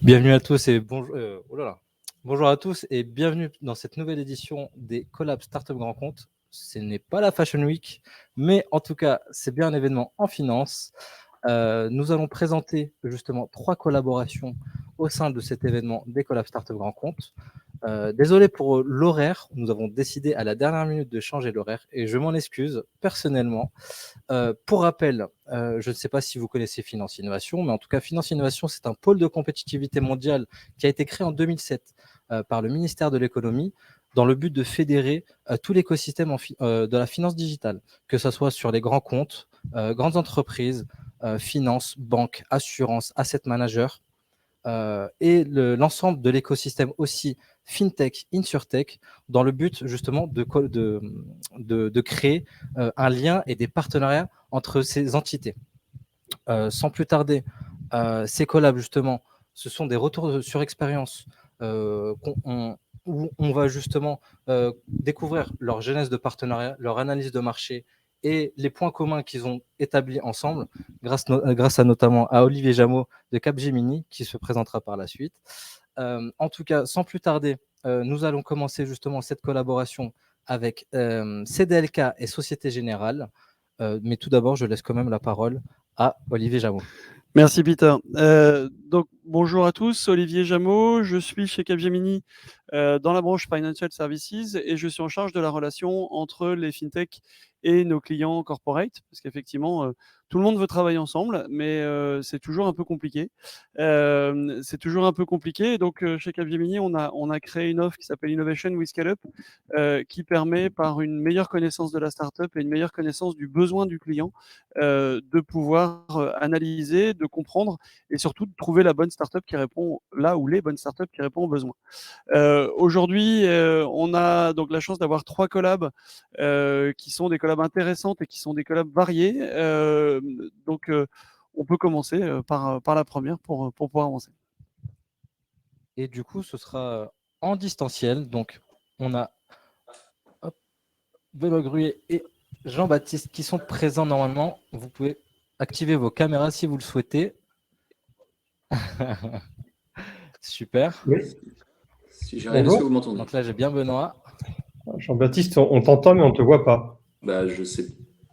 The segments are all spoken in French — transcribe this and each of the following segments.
Bienvenue à tous et bonjour. Oh là là. Bonjour à tous et bienvenue dans cette nouvelle édition des Collabs Startup Grand Compte. Ce n'est pas la Fashion Week, mais en tout cas, c'est bien un événement en finance. Nous allons présenter justement 3 collaborations au sein de cet événement des Collabs Startup Grand Compte. Désolé pour l'horaire, nous avons décidé à la dernière minute de changer l'horaire et je m'en excuse personnellement. Pour rappel, je ne sais pas si vous connaissez Finance Innovation, mais en tout cas, Finance Innovation, c'est un pôle de compétitivité mondiale qui a été créé en 2007 par le ministère de l'économie dans le but de fédérer tout l'écosystème de la finance digitale, que ce soit sur les grands comptes, grandes entreprises, finances, banques, assurances, asset managers, et l'ensemble de l'écosystème aussi FinTech, InsurTech, dans le but justement de créer un lien et des partenariats entre ces entités. Sans plus tarder, ces collabs justement, ce sont des retours sur expérience où on va justement découvrir leur genèse de partenariat, leur analyse de marché et les points communs qu'ils ont établis ensemble, grâce à notamment à Olivier Jameau de Capgemini, qui se présentera par la suite. En tout cas, sans plus tarder, nous allons commencer justement cette collaboration avec CDLK et Société Générale. Mais tout d'abord, je laisse quand même la parole à Olivier Jameau. Merci Peter. Donc bonjour à tous, Olivier Jameau, je suis chez Capgemini dans la branche Financial Services et je suis en charge de la relation entre les fintech et nos clients corporate, parce qu'effectivement tout le monde veut travailler ensemble, mais c'est toujours un peu compliqué. Donc chez Capgemini, on a créé une offre qui s'appelle Innovation with Scale Up, qui permet par une meilleure connaissance de la startup et une meilleure connaissance du besoin du client de pouvoir analyser, de comprendre et surtout de trouver la bonne startup qui répond là où les bonnes startups qui répondent aux besoins. Aujourd'hui, on a donc la chance d'avoir 3 collabs qui sont des collabs intéressantes et qui sont des collabs variés. Donc, on peut commencer par la première pour pouvoir avancer. Et du coup, ce sera en distanciel. Donc, on a Benoît Gruyer et Jean-Baptiste qui sont présents normalement. Vous pouvez activer vos caméras si vous le souhaitez. Super. Oui. Si j'arrive, est-ce que vous m'entendez? Donc là, j'ai bien Benoît. Jean-Baptiste, on t'entend, mais on ne te voit pas. Bah, je sais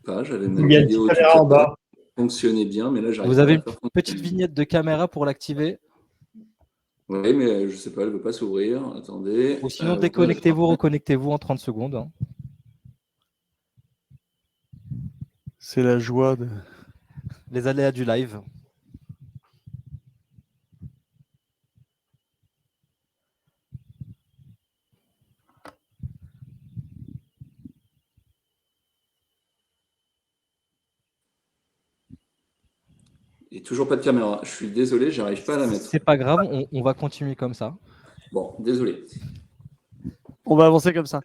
pas, j'avais ma Il y a une vidéo petite tout caméra en à l'heure, bas. fonctionnait bien, mais là, j'arrive Vous pas à avez la une faire fonctionner. petite vignette de caméra pour l'activer. Oui, mais je sais pas, elle veut pas s'ouvrir. Attendez. Ou sinon, déconnectez-vous, reconnectez-vous en 30 secondes. Hein. C'est la joie de... Les aléas du live. Et toujours pas de caméra. Je suis désolé, j'arrive pas à la mettre. C'est pas grave, on va continuer comme ça. Bon, désolé. On va avancer comme ça.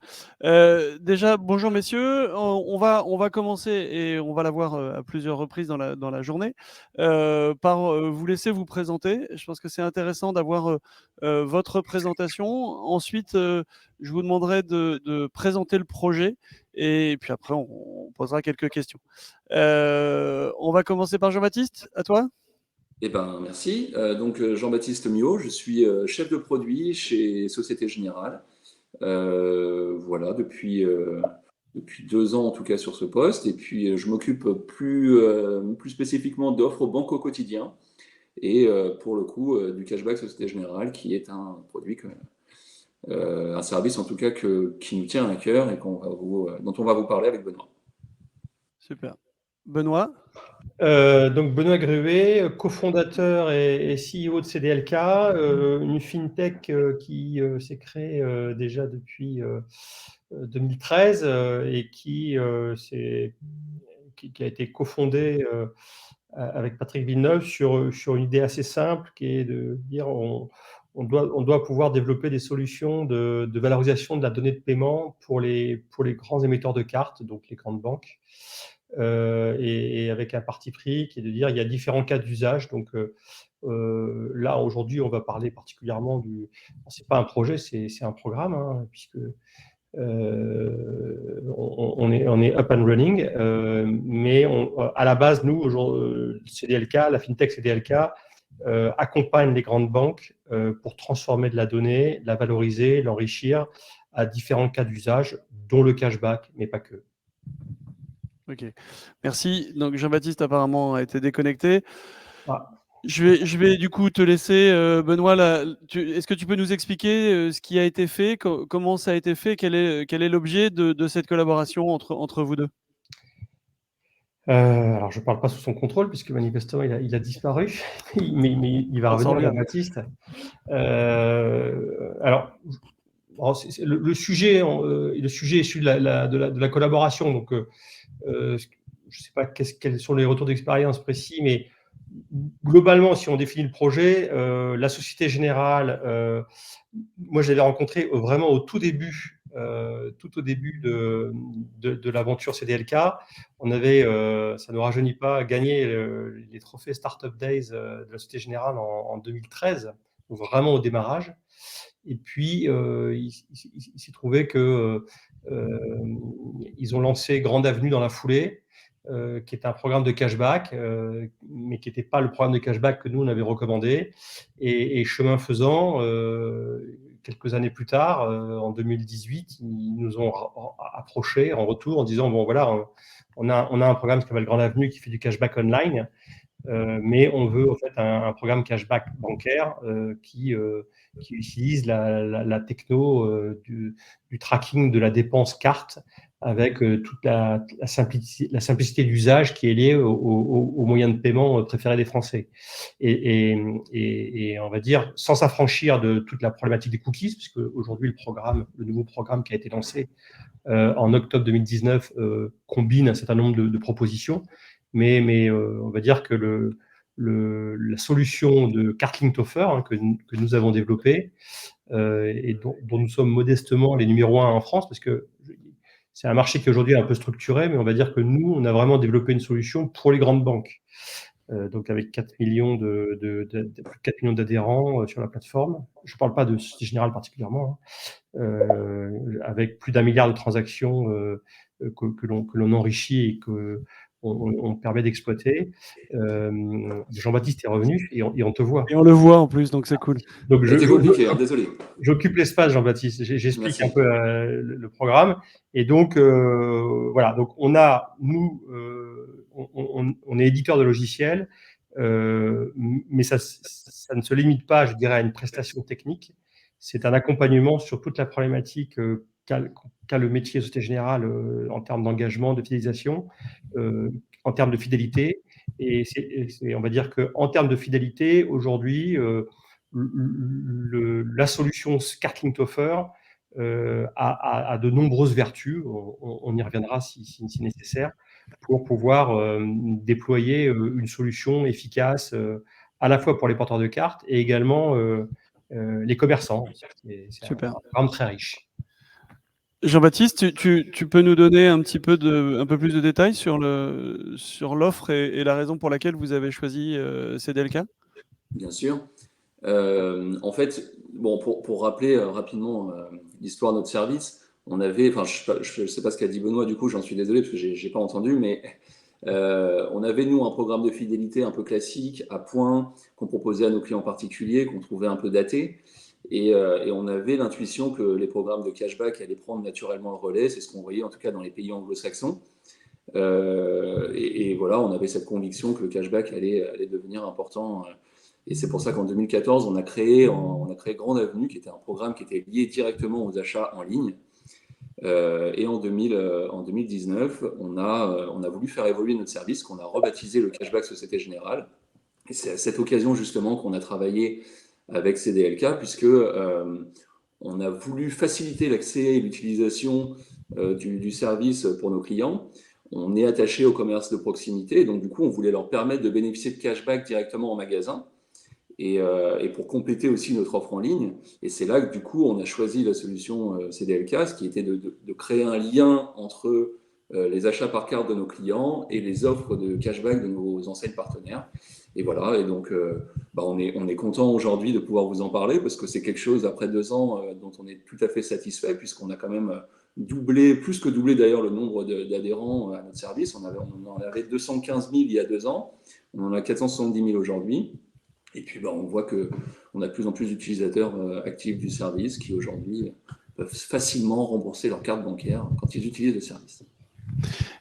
Déjà, bonjour messieurs. On va commencer et on va l'avoir à plusieurs reprises dans la journée par vous laisser vous présenter. Je pense que c'est intéressant d'avoir votre présentation. Ensuite, je vous demanderai de présenter le projet et puis après, on posera quelques questions. On va commencer par Jean-Baptiste. À toi. Eh ben, merci. Donc, Jean-Baptiste Miot, je suis chef de produit chez Société Générale. Voilà, depuis 2 ans en tout cas sur ce poste. Et puis, je m'occupe plus spécifiquement d'offres aux banques au quotidien. Et pour le coup, du cashback Société Générale, qui est un produit, un service en tout cas qui nous tient à cœur et dont on va vous parler avec Benoît. Super. Benoît. Donc Benoît Gruet, cofondateur et CEO de CDLK, une fintech qui s'est créée déjà depuis 2013 et qui a été cofondée avec Patrick Villeneuve sur une idée assez simple qui est de dire on doit pouvoir développer des solutions de valorisation de la donnée de paiement pour les grands émetteurs de cartes, donc les grandes banques. Et avec un parti pris qui est de dire il y a différents cas d'usage. Donc là, aujourd'hui, on va parler particulièrement c'est pas un projet, c'est un programme, hein, puisque on est up and running. Mais à la base, nous, aujourd'hui, CDLK, la FinTech CDLK, accompagne les grandes banques pour transformer de la donnée, la valoriser, l'enrichir à différents cas d'usage, dont le cashback, mais pas que. Ok, merci. Donc Jean-Baptiste apparemment a été déconnecté. Ah. Je vais du coup te laisser, Benoît. Est-ce que tu peux nous expliquer ce qui a été fait, comment ça a été fait, quel est l'objet de cette collaboration entre vous deux? Alors, je ne parle pas sous son contrôle, puisque manifestement, il a disparu, mais il va Ça revenir, revient. Jean-Baptiste. Alors, le sujet est issu de la collaboration, donc je ne sais pas quels sont les retours d'expérience précis, mais globalement, si on définit le projet, la Société Générale, moi je l'avais rencontré vraiment au tout au début de l'aventure CDLK. On avait, ça ne nous rajeunit pas, gagné les trophées Startup Days de la Société Générale en 2013, donc vraiment au démarrage. Et puis, il s'est trouvé que ils ont lancé Grande Avenue dans la foulée, qui est un programme de cashback, mais qui n'était pas le programme de cashback que nous, on avait recommandé. Et chemin faisant, quelques années plus tard, en 2018, ils nous ont approchés en retour en disant, bon voilà, on a un programme qui s'appelle Grande Avenue qui fait du cashback online, mais on veut en fait un programme cashback bancaire qui utilise la techno du tracking de la dépense carte avec toute la simplicité d'usage qui est liée aux moyens de paiement préférés des Français. Et on va dire, sans s'affranchir de toute la problématique des cookies, puisque aujourd'hui le nouveau programme qui a été lancé en octobre 2019 combine un certain nombre de propositions, mais on va dire que la solution de Cart-Linked Offer que nous avons développée et dont nous sommes modestement les numéros 1 en France, parce que c'est un marché qui aujourd'hui est un peu structuré, mais on va dire que nous, on a vraiment développé une solution pour les grandes banques. Donc avec 4 millions plus de 4 millions d'adhérents sur la plateforme. Je ne parle pas de Société Générale particulièrement, avec plus d'1 milliard de transactions que l'on enrichit et qu'on permet d'exploiter. Jean-Baptiste est revenu et on te voit. Et on le voit en plus, donc c'est cool. Donc C'était compliqué, désolé. J'occupe l'espace, Jean-Baptiste. J'explique Merci. un peu le programme. Et donc, voilà. Donc, on est éditeur de logiciels, mais ça ne se limite pas, je dirais, à une prestation technique. C'est un accompagnement sur toute la problématique qu'a le métier de Société Générale en termes d'engagement, de fidélisation, en termes de fidélité. Et on va dire qu'en termes de fidélité, aujourd'hui, la solution Cart-Linked Offer a de nombreuses vertus, on y reviendra si nécessaire, pour pouvoir déployer une solution efficace à la fois pour les porteurs de cartes et également les commerçants. C'est un programme très riche. Jean-Baptiste, tu peux nous donner un peu plus de détails sur l'offre et la raison pour laquelle vous avez choisi CDLK? Bien sûr. En fait, bon, pour rappeler rapidement l'histoire de notre service, on avait, enfin, je sais pas ce qu'a dit Benoît, du coup, j'en suis désolé parce que j'ai pas entendu, mais on avait, nous, un programme de fidélité un peu classique, à points, qu'on proposait à nos clients particuliers, qu'on trouvait un peu daté. Et on avait l'intuition que les programmes de cashback allaient prendre naturellement le relais. C'est ce qu'on voyait en tout cas dans les pays anglo-saxons. Et voilà, on avait cette conviction que le cashback allait devenir important. Et c'est pour ça qu'en 2014, on a créé Grande Avenue, qui était un programme qui était lié directement aux achats en ligne. Et en 2019, on a voulu faire évoluer notre service, qu'on a rebaptisé le Cashback Société Générale. Et c'est à cette occasion justement qu'on a travaillé avec CDLK, puisque on a voulu faciliter l'accès et l'utilisation du service pour nos clients. On est attaché au commerce de proximité, donc du coup, on voulait leur permettre de bénéficier de cashback directement en magasin. Et pour compléter aussi notre offre en ligne. Et c'est là que du coup, on a choisi la solution CDLK, ce qui était de créer un lien entre les achats par carte de nos clients et les offres de cashback de nos enseignes partenaires. Et voilà, et donc on est content aujourd'hui de pouvoir vous en parler parce que c'est quelque chose, après 2 ans, dont on est tout à fait satisfait puisqu'on a quand même doublé, plus que doublé d'ailleurs le nombre d'adhérents à notre service. On en avait 215 000 il y a 2 ans, on en a 470 000 aujourd'hui. Et puis, on voit qu'on a de plus en plus d'utilisateurs actifs du service qui aujourd'hui peuvent facilement rembourser leur carte bancaire quand ils utilisent le service.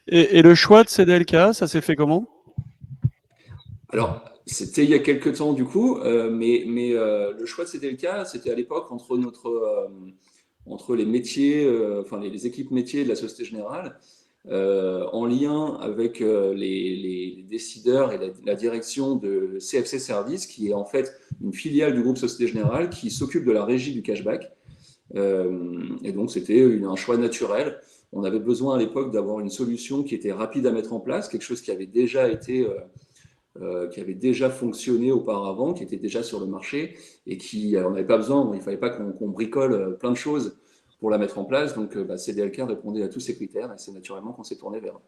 Et le choix de CDLK, ça s'est fait comment? Alors, c'était il y a quelques temps du coup, mais le choix de CDLK, c'était à l'époque entre les métiers, enfin les équipes métiers de la Société Générale, en lien avec les décideurs et la direction de CFC Service, qui est en fait une filiale du groupe Société Générale qui s'occupe de la régie du cashback. Et donc, c'était un choix naturel. On avait besoin à l'époque d'avoir une solution qui était rapide à mettre en place, quelque chose qui avait déjà été qui avait déjà fonctionné auparavant, qui était déjà sur le marché et on n'avait pas besoin, il ne fallait pas qu'on bricole plein de choses pour la mettre en place. Donc, CDLK répondait à tous ces critères et c'est naturellement qu'on s'est tourné vers eux.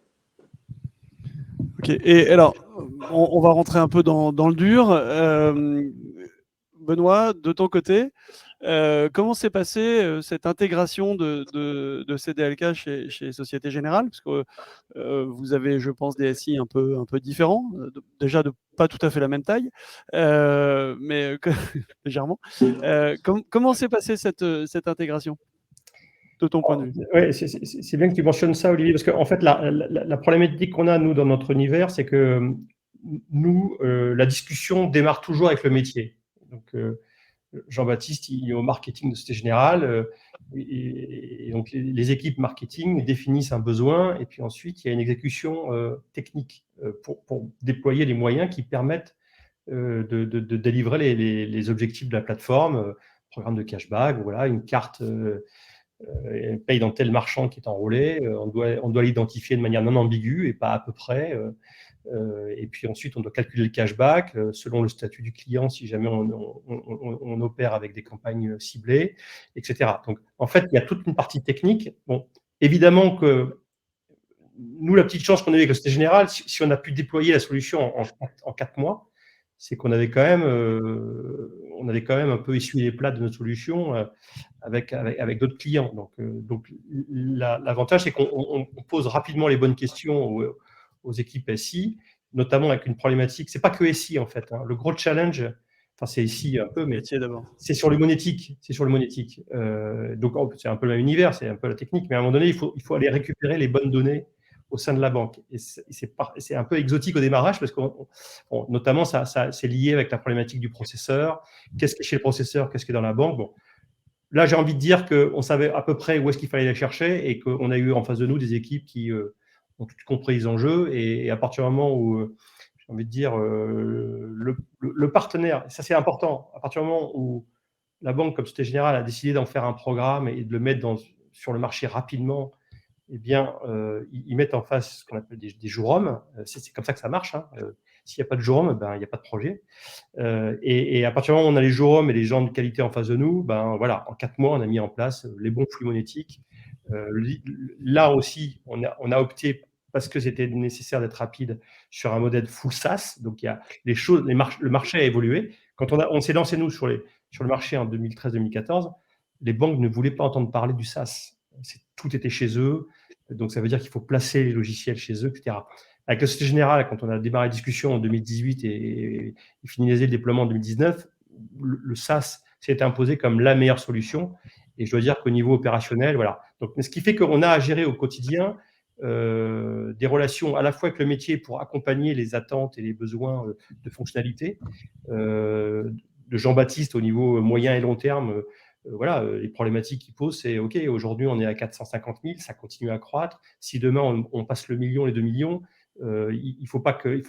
Ok. Et alors, on va rentrer un peu dans le dur. Benoît, de ton côté, comment s'est passée cette intégration de CDLK chez Société Générale? Parce que vous avez, je pense, des SI un peu différents, déjà de pas tout à fait la même taille, mais légèrement. Comment s'est passée cette intégration de ton point de vue? Oui, c'est bien que tu mentionnes ça, Olivier, parce qu'en fait, la problématique qu'on a, nous, dans notre univers, c'est que nous, la discussion démarre toujours avec le métier. Donc, Jean-Baptiste, il est au marketing de Société Générale, et donc les équipes marketing définissent un besoin, et puis ensuite, il y a une exécution technique pour déployer les moyens qui permettent de délivrer les objectifs de la plateforme, programme de cashback, voilà, une carte paye dans tel marchand qui est enrôlé, on doit l'identifier de manière non ambiguë et pas à peu près. Et puis ensuite, on doit calculer le cashback selon le statut du client, si jamais on opère avec des campagnes ciblées, etc. Donc, en fait, il y a toute une partie technique. Bon, évidemment que nous, la petite chance qu'on a eue avec la Société Générale, si on a pu déployer la solution en 4 mois, c'est qu'on avait quand même, un peu essuyé les plats de notre solution avec d'autres clients. Donc l'avantage, c'est qu'on pose rapidement les bonnes questions aux équipes SI, notamment avec une problématique. C'est pas que SI en fait. Le gros challenge, enfin c'est SI un peu, mais c'est sur le monétique. C'est sur le monétique. Donc c'est un peu le même univers, c'est un peu la technique, mais à un moment donné, il faut aller récupérer les bonnes données au sein de la banque. Et c'est un peu exotique au démarrage parce que notamment, c'est lié avec la problématique du processeur. Qu'est-ce qui est chez le processeur? Qu'est-ce qui est dans la banque? Bon, là, j'ai envie de dire qu'on savait à peu près où est-ce qu'il fallait les chercher et qu'on a eu en face de nous des équipes qui ont tout compris les enjeux. Et à partir du moment où, j'ai envie de dire, le partenaire, ça c'est important, à partir du moment où la banque, comme Société Générale, a décidé d'en faire un programme et de le mettre sur le marché rapidement, eh bien, ils mettent en face ce qu'on appelle des jurums. C'est comme ça que ça marche. S'il n'y a pas de jurums, ben, il n'y a pas de projet. Et à partir du moment où on a les jurums et les gens de qualité en face de nous, ben, voilà, en 4 mois, on a mis en place les bons flux monétiques. Là aussi, on a opté, parce que c'était nécessaire d'être rapide, sur un modèle full SaaS. Donc, il y a le marché a évolué. Quand on s'est lancé, nous, sur le marché en 2013-2014, les banques ne voulaient pas entendre parler du SaaS. Tout était chez eux. Donc, ça veut dire qu'il faut placer les logiciels chez eux, etc. Avec la Société Générale, quand on a démarré la discussion en 2018 et finalisé le déploiement en 2019, le SaaS s'est imposé comme la meilleure solution. Et je dois dire qu'au niveau opérationnel, voilà. Donc, ce qui fait qu'on a à gérer au quotidien des relations à la fois avec le métier pour accompagner les attentes et les besoins de fonctionnalité, de Jean-Baptiste au niveau moyen et long terme. Voilà, les problématiques qu'il pose, c'est OK, aujourd'hui on est à 450 000, ça continue à croître. Si demain on passe le million, les 2 millions, il ne faut pas que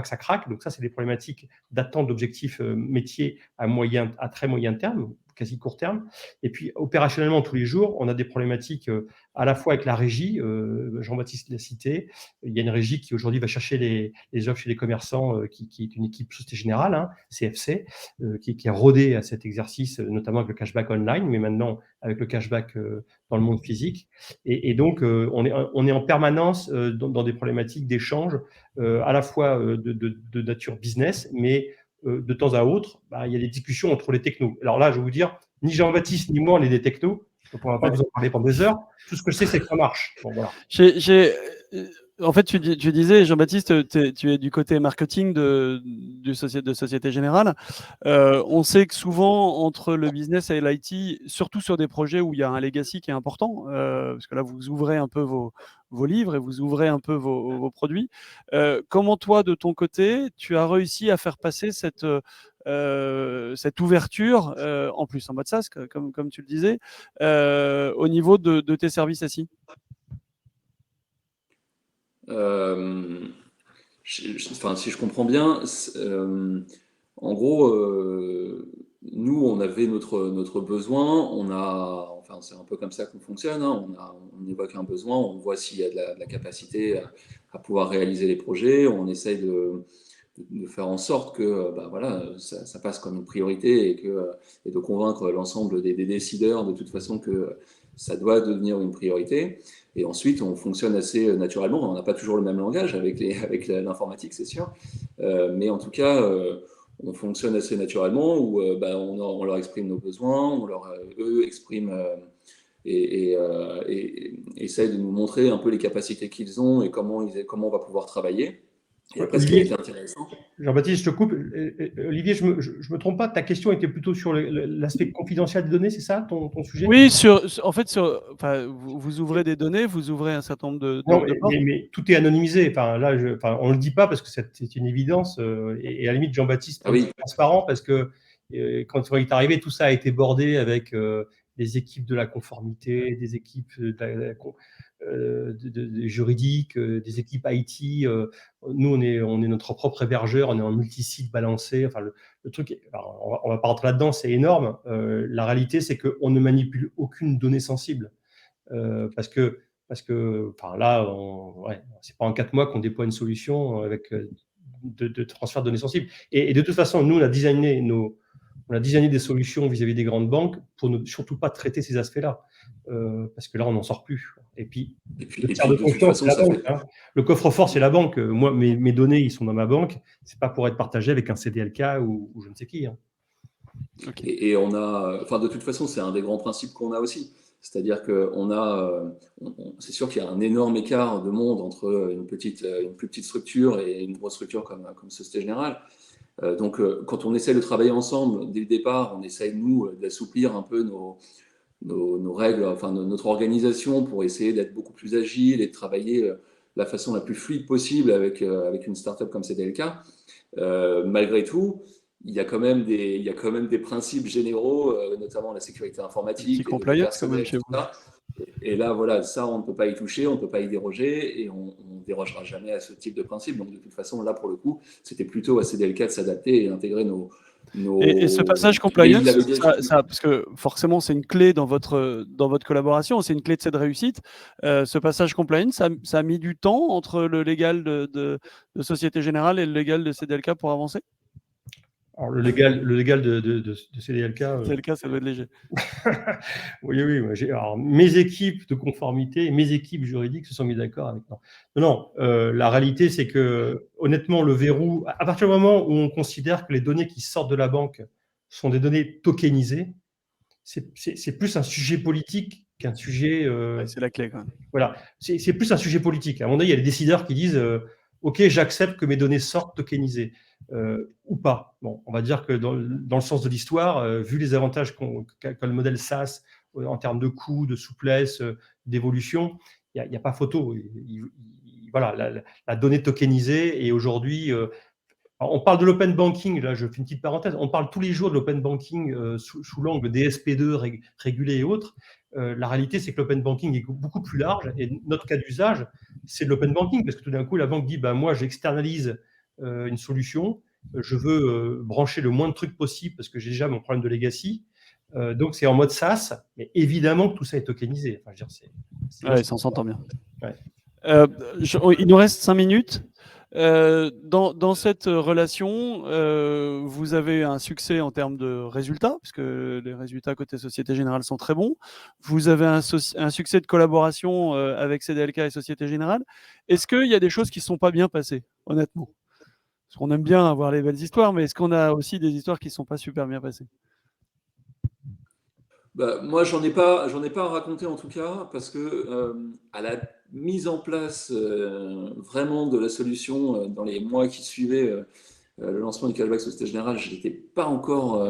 ça craque. Donc ça, c'est des problématiques d'attente d'objectifs métiers à très moyen terme, quasi court terme. Et puis opérationnellement, tous les jours, on a des problématiques à la fois avec la régie. Jean-Baptiste l'a cité. Il y a une régie qui aujourd'hui va chercher les offres chez les commerçants, qui est une équipe Société Générale, CFC, qui est rodée à cet exercice, notamment avec le cashback online, mais maintenant avec le cashback dans le monde physique. Et donc, on est en permanence dans des problématiques d'échange, à la fois de nature business, mais de temps à autre, il y a des discussions entre les technos. Alors là, je vais vous dire, ni Jean-Baptiste ni moi, on est des technos, donc on ne va pas vous en parler pendant des heures. Tout ce que je sais, c'est que ça marche. Bon, voilà. En fait, tu disais, Jean-Baptiste, tu es du côté marketing de Société Générale. On sait que souvent, entre le business et l'IT, surtout sur des projets où il y a un legacy qui est important, parce que là, vous ouvrez un peu vos livres et vous ouvrez un peu vos produits. Comment toi, de ton côté, tu as réussi à faire passer cette ouverture, en plus en mode SaaS, comme tu le disais, au niveau de tes services SI? Enfin, si je comprends bien, en gros, nous, on avait notre besoin, enfin, c'est un peu comme ça qu'on fonctionne, hein, on évoque un besoin, on voit s'il y a de la capacité à pouvoir réaliser les projets, on essaye de faire en sorte que bah, voilà, ça passe comme une priorité et de convaincre l'ensemble des décideurs de toute façon que ça doit devenir une priorité. Et ensuite, on fonctionne assez naturellement. On n'a pas toujours le même langage avec l'informatique, c'est sûr. Mais en tout cas, on fonctionne assez naturellement où bah, on leur exprime nos besoins, eux expriment et essayent de nous montrer un peu les capacités qu'ils ont et comment on va pouvoir travailler. Et après, ce qui a été intéressant. Jean-Baptiste, je te coupe. Olivier, je me trompe pas, ta question était plutôt sur l'aspect confidentiel des données, c'est ça ton sujet? Oui, en fait, enfin, vous ouvrez des données, vous ouvrez un certain nombre de Non, portes. mais tout est anonymisé. Enfin, là, on ne le dit pas parce que c'est une évidence. Et à la limite, Jean-Baptiste peut être transparent parce que quand il est arrivé, tout ça a été bordé avec des équipes de la conformité, des équipes juridiques, des équipes IT. Nous, on est notre propre hébergeur, on est en multi-site balancé. Enfin, le truc, alors, on va pas rentrer là-dedans, c'est énorme. La réalité, c'est qu'on ne manipule aucune donnée sensible parce que enfin, là, c'est pas en 4 mois qu'on déploie une solution avec de transfert de données sensibles. Et de toute façon, nous, on a designé des solutions vis-à-vis des grandes banques pour ne surtout pas traiter ces aspects-là, parce que là, on n'en sort plus. Et puis le tiers de confiance, c'est la banque. Hein. Le coffre-fort, c'est la banque. Moi, mes données, ils sont dans ma banque. C'est pas pour être partagé avec un CDLK ou je ne sais qui. Hein. Okay. Et enfin, de toute façon, c'est un des grands principes qu'on a aussi. C'est-à-dire que c'est sûr qu'il y a un énorme écart de monde entre une plus petite structure et une grosse structure comme Société Générale. Donc, quand on essaie de travailler ensemble, dès le départ, on essaye, nous, d'assouplir un peu nos règles, enfin, notre organisation pour essayer d'être beaucoup plus agile et de travailler de la façon la plus fluide possible avec une startup comme CDLK. Malgré tout, il y a quand même des principes généraux, notamment la sécurité informatique, les données personnelles, tout ça. Et là, voilà, ça, on ne peut pas y toucher, on ne peut pas y déroger, et on ne dérogera jamais à ce type de principe. Donc, de toute façon, là, pour le coup, c'était plutôt assez délicat de s'adapter et d'intégrer nos... Et ce passage compliance, parce que forcément, c'est une clé dans votre collaboration, c'est une clé de cette réussite. Ce passage compliance, ça a mis du temps entre le légal de Société Générale et le légal de CDLK pour avancer? Alors, le légal de CDLK. CDLK, ça doit être léger. Oui. Alors, mes équipes de conformité et mes équipes juridiques se sont mis d'accord avec moi. Non. La réalité, c'est que, honnêtement, le verrou, à partir du moment où on considère que les données qui sortent de la banque sont des données tokenisées, c'est plus un sujet politique qu'un sujet. C'est la clé, quand même. Voilà. C'est plus un sujet politique. À un moment donné, il y a des décideurs qui disent OK, j'accepte que mes données sortent tokenisées. Ou pas. Bon, on va dire que dans le sens de l'histoire, vu les avantages qu'a le modèle SaaS en termes de coût, de souplesse, d'évolution, il n'y a pas photo. Voilà, la donnée tokenisée et aujourd'hui, on parle de l'open banking, là je fais une petite parenthèse, on parle tous les jours de l'open banking sous l'angle des SP2 régulés et autres. La réalité, c'est que l'open banking est beaucoup plus large et notre cas d'usage, c'est de l'open banking parce que tout d'un coup, la banque dit moi, j'externalise une solution, je veux brancher le moins de trucs possible parce que j'ai déjà mon problème de legacy. Donc, c'est en mode SaaS, mais évidemment que tout ça est tokenisé. Enfin, ça s'entend bien. Ouais. Il nous reste 5 minutes. Dans cette relation, vous avez un succès en termes de résultats, puisque les résultats côté Société Générale sont très bons. Vous avez un succès de collaboration avec CDLK et Société Générale. Est-ce qu'il y a des choses qui ne sont pas bien passées, honnêtement? Parce qu'on aime bien avoir les belles histoires, mais est-ce qu'on a aussi des histoires qui ne sont pas super bien passées? Moi, j'en ai pas à raconter en tout cas, parce que mise en place vraiment de la solution dans les mois qui suivaient le lancement du cashback Société Générale, je n'étais pas encore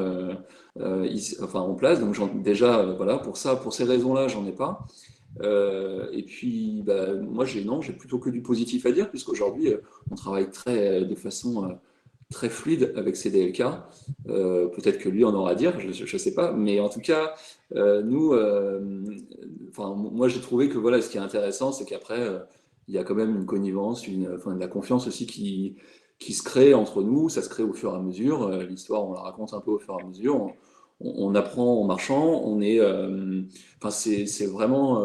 en place. Donc déjà, voilà, pour ces raisons-là, j'en ai pas. Et puis, moi, j'ai plutôt que du positif à dire, puisqu'aujourd'hui, on travaille de façon très fluide avec CDLK. Peut-être que lui en aura à dire, je ne sais pas. Mais en tout cas, moi, j'ai trouvé que voilà, ce qui est intéressant, c'est qu'après, il y a quand même une connivence, de la confiance aussi qui se crée entre nous. Ça se crée au fur et à mesure. L'histoire, on la raconte un peu au fur et à mesure. On apprend en marchant. C'est vraiment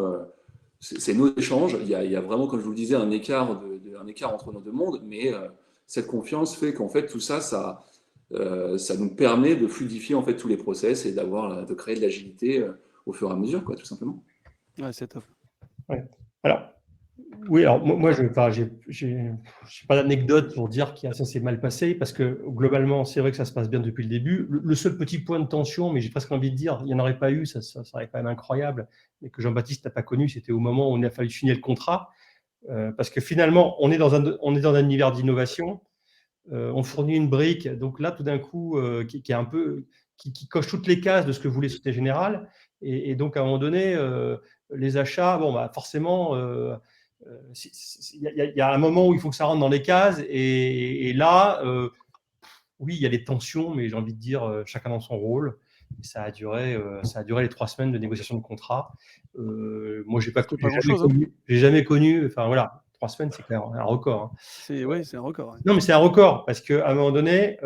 c'est nos échanges. Il y a vraiment, comme je vous le disais, un écart entre nos deux mondes, mais cette confiance fait qu'en fait tout ça nous permet de fluidifier en fait tous les process et de créer de l'agilité au fur et à mesure, quoi, tout simplement. Ouais, c'est top. Ouais. Alors, oui, alors moi, je n'ai pas d'anecdote pour dire que ça s'est mal passé, parce que globalement, c'est vrai que ça se passe bien depuis le début. Le seul petit point de tension, mais j'ai presque envie de dire, il n'y en aurait pas eu, ça serait quand même incroyable, mais que Jean-Baptiste n'a pas connu, c'était au moment où il a fallu signer le contrat, parce que finalement, on est dans un univers d'innovation, on fournit une brique, donc là, tout d'un coup, qui est un peu, qui coche toutes les cases de ce que voulait Société Générale, et donc à un moment donné, les achats, forcément, il y a un moment où il faut que ça rentre dans les cases, et là, oui, il y a des tensions, mais j'ai envie de dire chacun dans son rôle. Et ça a duré les 3 semaines de négociation de contrat. Moi, j'ai jamais connu. Enfin voilà, 3 semaines, c'est quand même un record. Hein. C'est un record. Ouais. Non, mais c'est un record, parce qu'à un moment donné,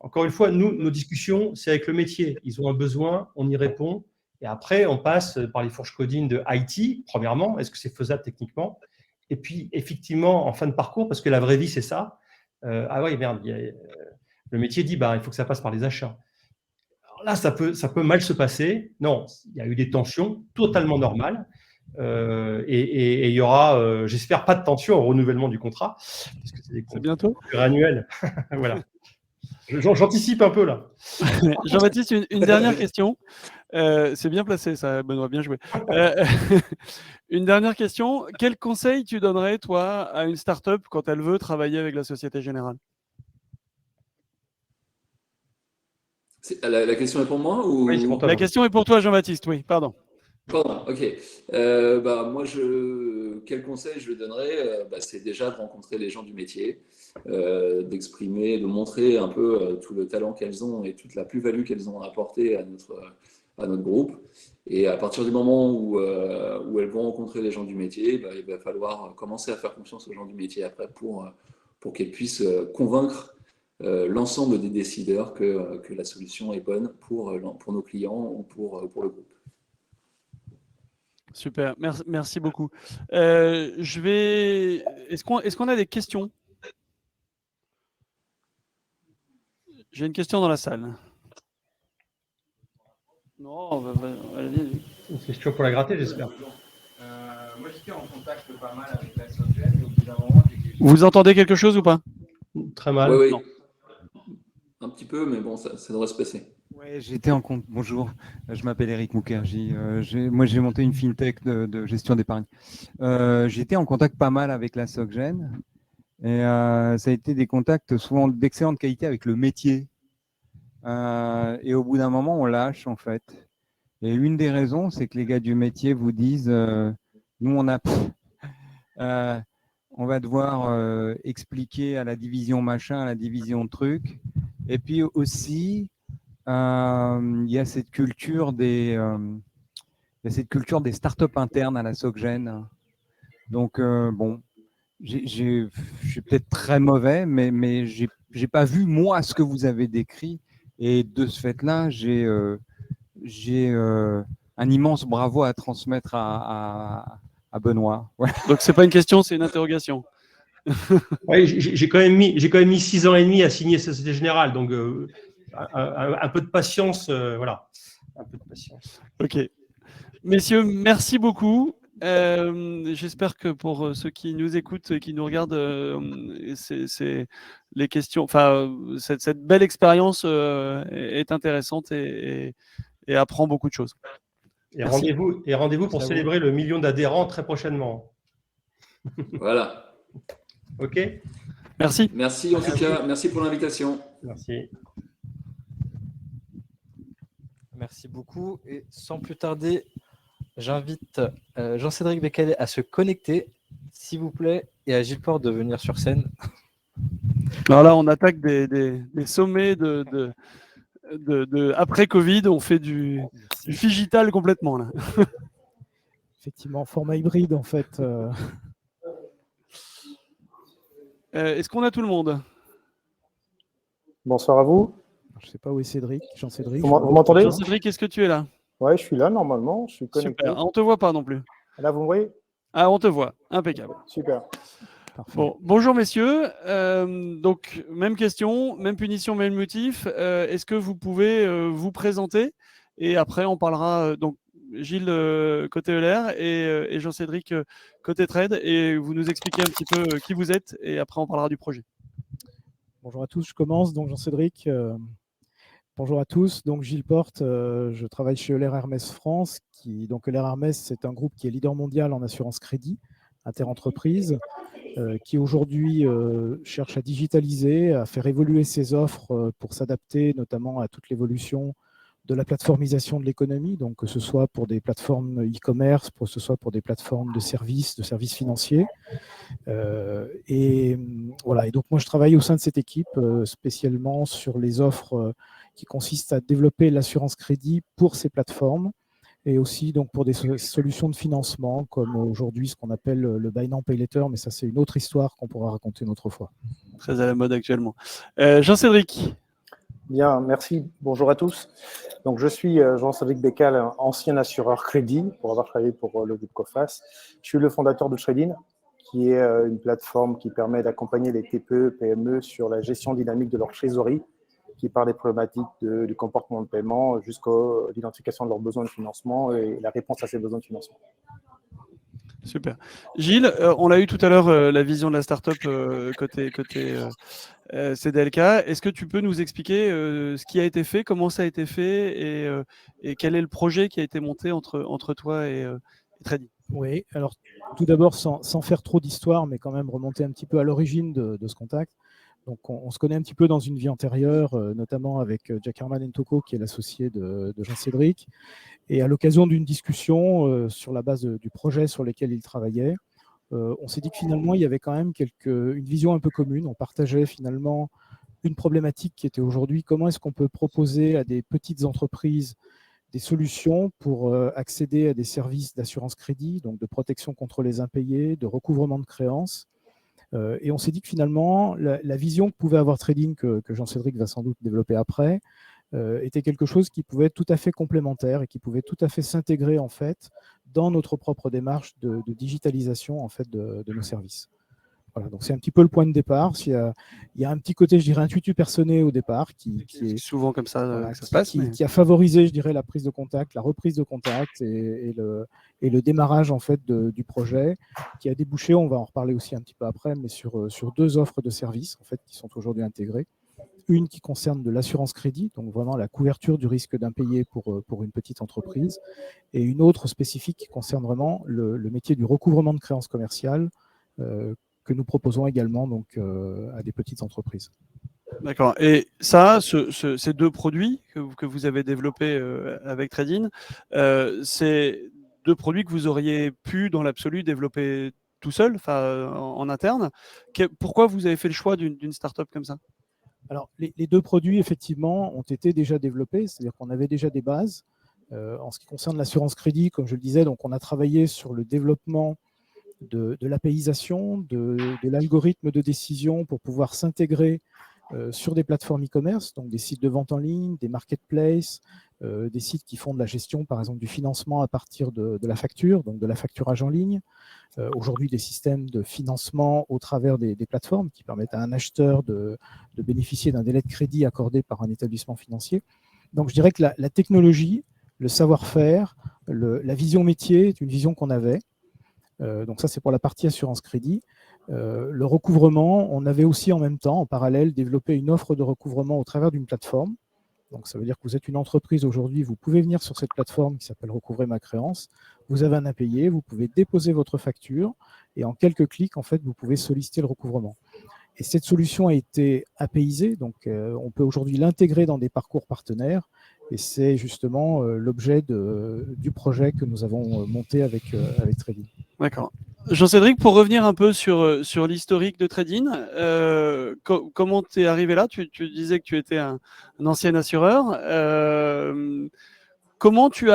encore une fois, nos discussions, c'est avec le métier. Ils ont un besoin, on y répond. Et après, on passe par les fourches codines de IT, premièrement. Est-ce que c'est faisable techniquement? Et puis, effectivement, en fin de parcours, parce que la vraie vie, c'est ça. Ah oui, merde, le métier dit, il faut que ça passe par les achats. Alors là, ça peut mal se passer. Non, il y a eu des tensions totalement normales. Et il y aura, j'espère, pas de tension au renouvellement du contrat, parce que c'est des contrats bientôt annuels. Voilà. J'anticipe un peu là. Jean-Baptiste, une dernière question. C'est bien placé, ça, Benoît, bien joué. Une dernière question. Quel conseil tu donnerais, toi, à une start-up quand elle veut travailler avec la Société Générale? La question est pour moi ou... Oui, c'est pour toi. La question est pour toi, Jean-Baptiste, oui, pardon. Pardon, ok. Moi, quel conseil je lui donnerais c'est déjà de rencontrer les gens du métier, d'exprimer, de montrer un peu tout le talent qu'elles ont et toute la plus-value qu'elles ont apporté à notre groupe. Et à partir du moment où elles vont rencontrer les gens du métier, il va falloir commencer à faire confiance aux gens du métier après pour qu'elles puissent convaincre l'ensemble des décideurs que la solution est bonne pour nos clients ou pour le groupe. Super, merci beaucoup. Est-ce qu'on a des questions? J'ai une question dans la salle. Non, allez. Une question pour la gratter, j'espère. Moi, j'étais en contact pas mal avec la SocGen, et au bout d'un moment, Vous entendez quelque chose ou pas? Très mal. Oui. Non. Un petit peu, mais bon, ça devrait se passer. Ouais, j'étais en compte. Bonjour, je m'appelle Eric Mukherjee. Moi, j'ai monté une fintech de gestion d'épargne. J'étais en contact pas mal avec la SocGen, et ça a été des contacts souvent d'excellente qualité avec le métier. Et au bout d'un moment, on lâche en fait. Et une des raisons, c'est que les gars du métier vous disent, nous, on va devoir expliquer à la division machin, à la division truc. Et puis aussi, il y a cette culture des startups internes à la SocGen. Donc, je suis peut-être très mauvais, mais j'ai pas vu, moi, ce que vous avez décrit. Et de ce fait-là, j'ai un immense bravo à transmettre à Benoît. Ouais. Donc, c'est pas une question, c'est une interrogation. Ouais, j'ai quand même mis 6 ans et demi à signer Société Générale, donc un peu de patience, voilà. Un peu de patience. Ok. Messieurs, merci beaucoup. J'espère que pour ceux qui nous écoutent et qui nous regardent, c'est les questions, cette belle expérience est intéressante et apprend beaucoup de choses. Et rendez-vous pour célébrer le 1 million d'adhérents très prochainement. Voilà. OK. Merci. Merci en tout cas. Merci pour l'invitation. Merci. Merci beaucoup. Et sans plus tarder, j'invite Jean-Cédric Beccalet à se connecter, s'il vous plaît, et à Gilles Porte de venir sur scène. Alors là, on attaque des sommets après Covid. On fait du digital complètement là. Effectivement, format hybride en fait. Est-ce qu'on a tout le monde? Bonsoir à vous. Je ne sais pas où est Cédric, Jean-Cédric. Vous m'entendez? Jean-Cédric, est-ce que tu es là? Ouais, je suis là normalement, je suis connecté. Super. On te voit pas non plus. Là, vous me voyez? Ah, on te voit. Impeccable. Super. Parfait. Bon, bonjour messieurs. Donc, même question, même punition, même motif. Est-ce que vous pouvez vous présenter? Et après, on parlera, donc, Gilles côté ELR et Jean-Cédric côté Trade. Et vous nous expliquez un petit peu qui vous êtes. Et après, on parlera du projet. Bonjour à tous, je commence. Donc Jean-Cédric, bonjour à tous. Donc Gilles Porte, je travaille chez Euler Hermès France. Donc Euler Hermès, c'est un groupe qui est leader mondial en assurance crédit, interentreprise, qui aujourd'hui cherche à digitaliser, à faire évoluer ses offres pour s'adapter notamment à toute l'évolution de la plateformisation de l'économie, donc que ce soit pour des plateformes e-commerce, que ce soit pour des plateformes de services financiers. Et voilà. Et donc moi je travaille au sein de cette équipe spécialement sur les offres qui consistent à développer l'assurance crédit pour ces plateformes et aussi donc pour des solutions de financement comme aujourd'hui ce qu'on appelle le Buy Now Pay Later, mais ça c'est une autre histoire qu'on pourra raconter une autre fois. Très à la mode actuellement. Jean-Cédric. Bien, merci. Bonjour à tous. Donc, je suis Jean-Cédric Beccalet, ancien assureur crédit pour avoir travaillé pour le groupe Coface. Je suis le fondateur de Trading, qui est une plateforme qui permet d'accompagner les TPE, PME sur la gestion dynamique de leur trésorerie, qui part des problématiques du comportement de paiement jusqu'à l'identification de leurs besoins de financement et la réponse à ces besoins de financement. Super. Gilles, on l'a eu tout à l'heure, la vision de la startup côté CDLK. Est-ce que tu peux nous expliquer ce qui a été fait, comment ça a été fait et quel est le projet qui a été monté entre toi et Trading? Oui, alors tout d'abord, sans faire trop d'histoire, mais quand même remonter un petit peu à l'origine de ce contact. Donc on se connaît un petit peu dans une vie antérieure, notamment avec Jack Herman Ntoko, qui est l'associé de Jean-Cédric. Et à l'occasion d'une discussion sur la base du projet sur lequel il travaillait, on s'est dit que finalement, il y avait quand même une vision un peu commune. On partageait finalement une problématique qui était aujourd'hui comment est-ce qu'on peut proposer à des petites entreprises des solutions pour accéder à des services d'assurance crédit, donc de protection contre les impayés, de recouvrement de créances. Et on s'est dit que finalement, la vision que pouvait avoir Trading, que Jean-Cédric va sans doute développer après, était quelque chose qui pouvait être tout à fait complémentaire et qui pouvait tout à fait s'intégrer en fait dans notre propre démarche de digitalisation en fait de nos services. Voilà, donc c'est un petit peu le point de départ. Il y a un petit côté, je dirais, intuitu personné au départ qui est souvent comme ça, voilà, que ça se passe. Qui a favorisé, je dirais, la prise de contact, la reprise de contact et le démarrage en fait du projet, qui a débouché, on va en reparler aussi un petit peu après, mais sur deux offres de services en fait qui sont aujourd'hui intégrées. Une qui concerne de l'assurance crédit, donc vraiment la couverture du risque d'impayé pour une petite entreprise, et une autre spécifique qui concerne vraiment le métier du recouvrement de créances commerciales que nous proposons également donc, à des petites entreprises. D'accord. Et ça, ces deux produits que vous avez développés avec Trading, c'est deux produits que vous auriez pu, dans l'absolu, développer tout seul, en interne. Pourquoi vous avez fait le choix d'une start-up comme ça? Alors, les deux produits, effectivement, ont été déjà développés, c'est-à-dire qu'on avait déjà des bases. En ce qui concerne l'assurance crédit, comme je le disais, donc on a travaillé sur le développement de l'APIisation, de l'algorithme de décision pour pouvoir s'intégrer sur des plateformes e-commerce, donc des sites de vente en ligne, des marketplaces, des sites qui font de la gestion, par exemple, du financement à partir de la facture, donc de l'affacturage en ligne. Aujourd'hui, des systèmes de financement au travers des plateformes qui permettent à un acheteur de bénéficier d'un délai de crédit accordé par un établissement financier. Donc, je dirais que la technologie, le savoir-faire, la vision métier est une vision qu'on avait. Donc ça, c'est pour la partie assurance crédit. Le recouvrement, on avait aussi en même temps, en parallèle, développé une offre de recouvrement au travers d'une plateforme. Donc, ça veut dire que vous êtes une entreprise aujourd'hui, vous pouvez venir sur cette plateforme qui s'appelle Recouvrer ma créance. Vous avez un impayé, vous pouvez déposer votre facture et en quelques clics, en fait, vous pouvez solliciter le recouvrement. Et cette solution a été apaisée, donc on peut aujourd'hui l'intégrer dans des parcours partenaires. Et c'est justement l'objet du projet que nous avons monté avec Tradin. D'accord. Jean-Cédric, pour revenir un peu sur l'historique de Tradin, comment tu es arrivé là? Tu disais que tu étais un ancien assureur. Comment tu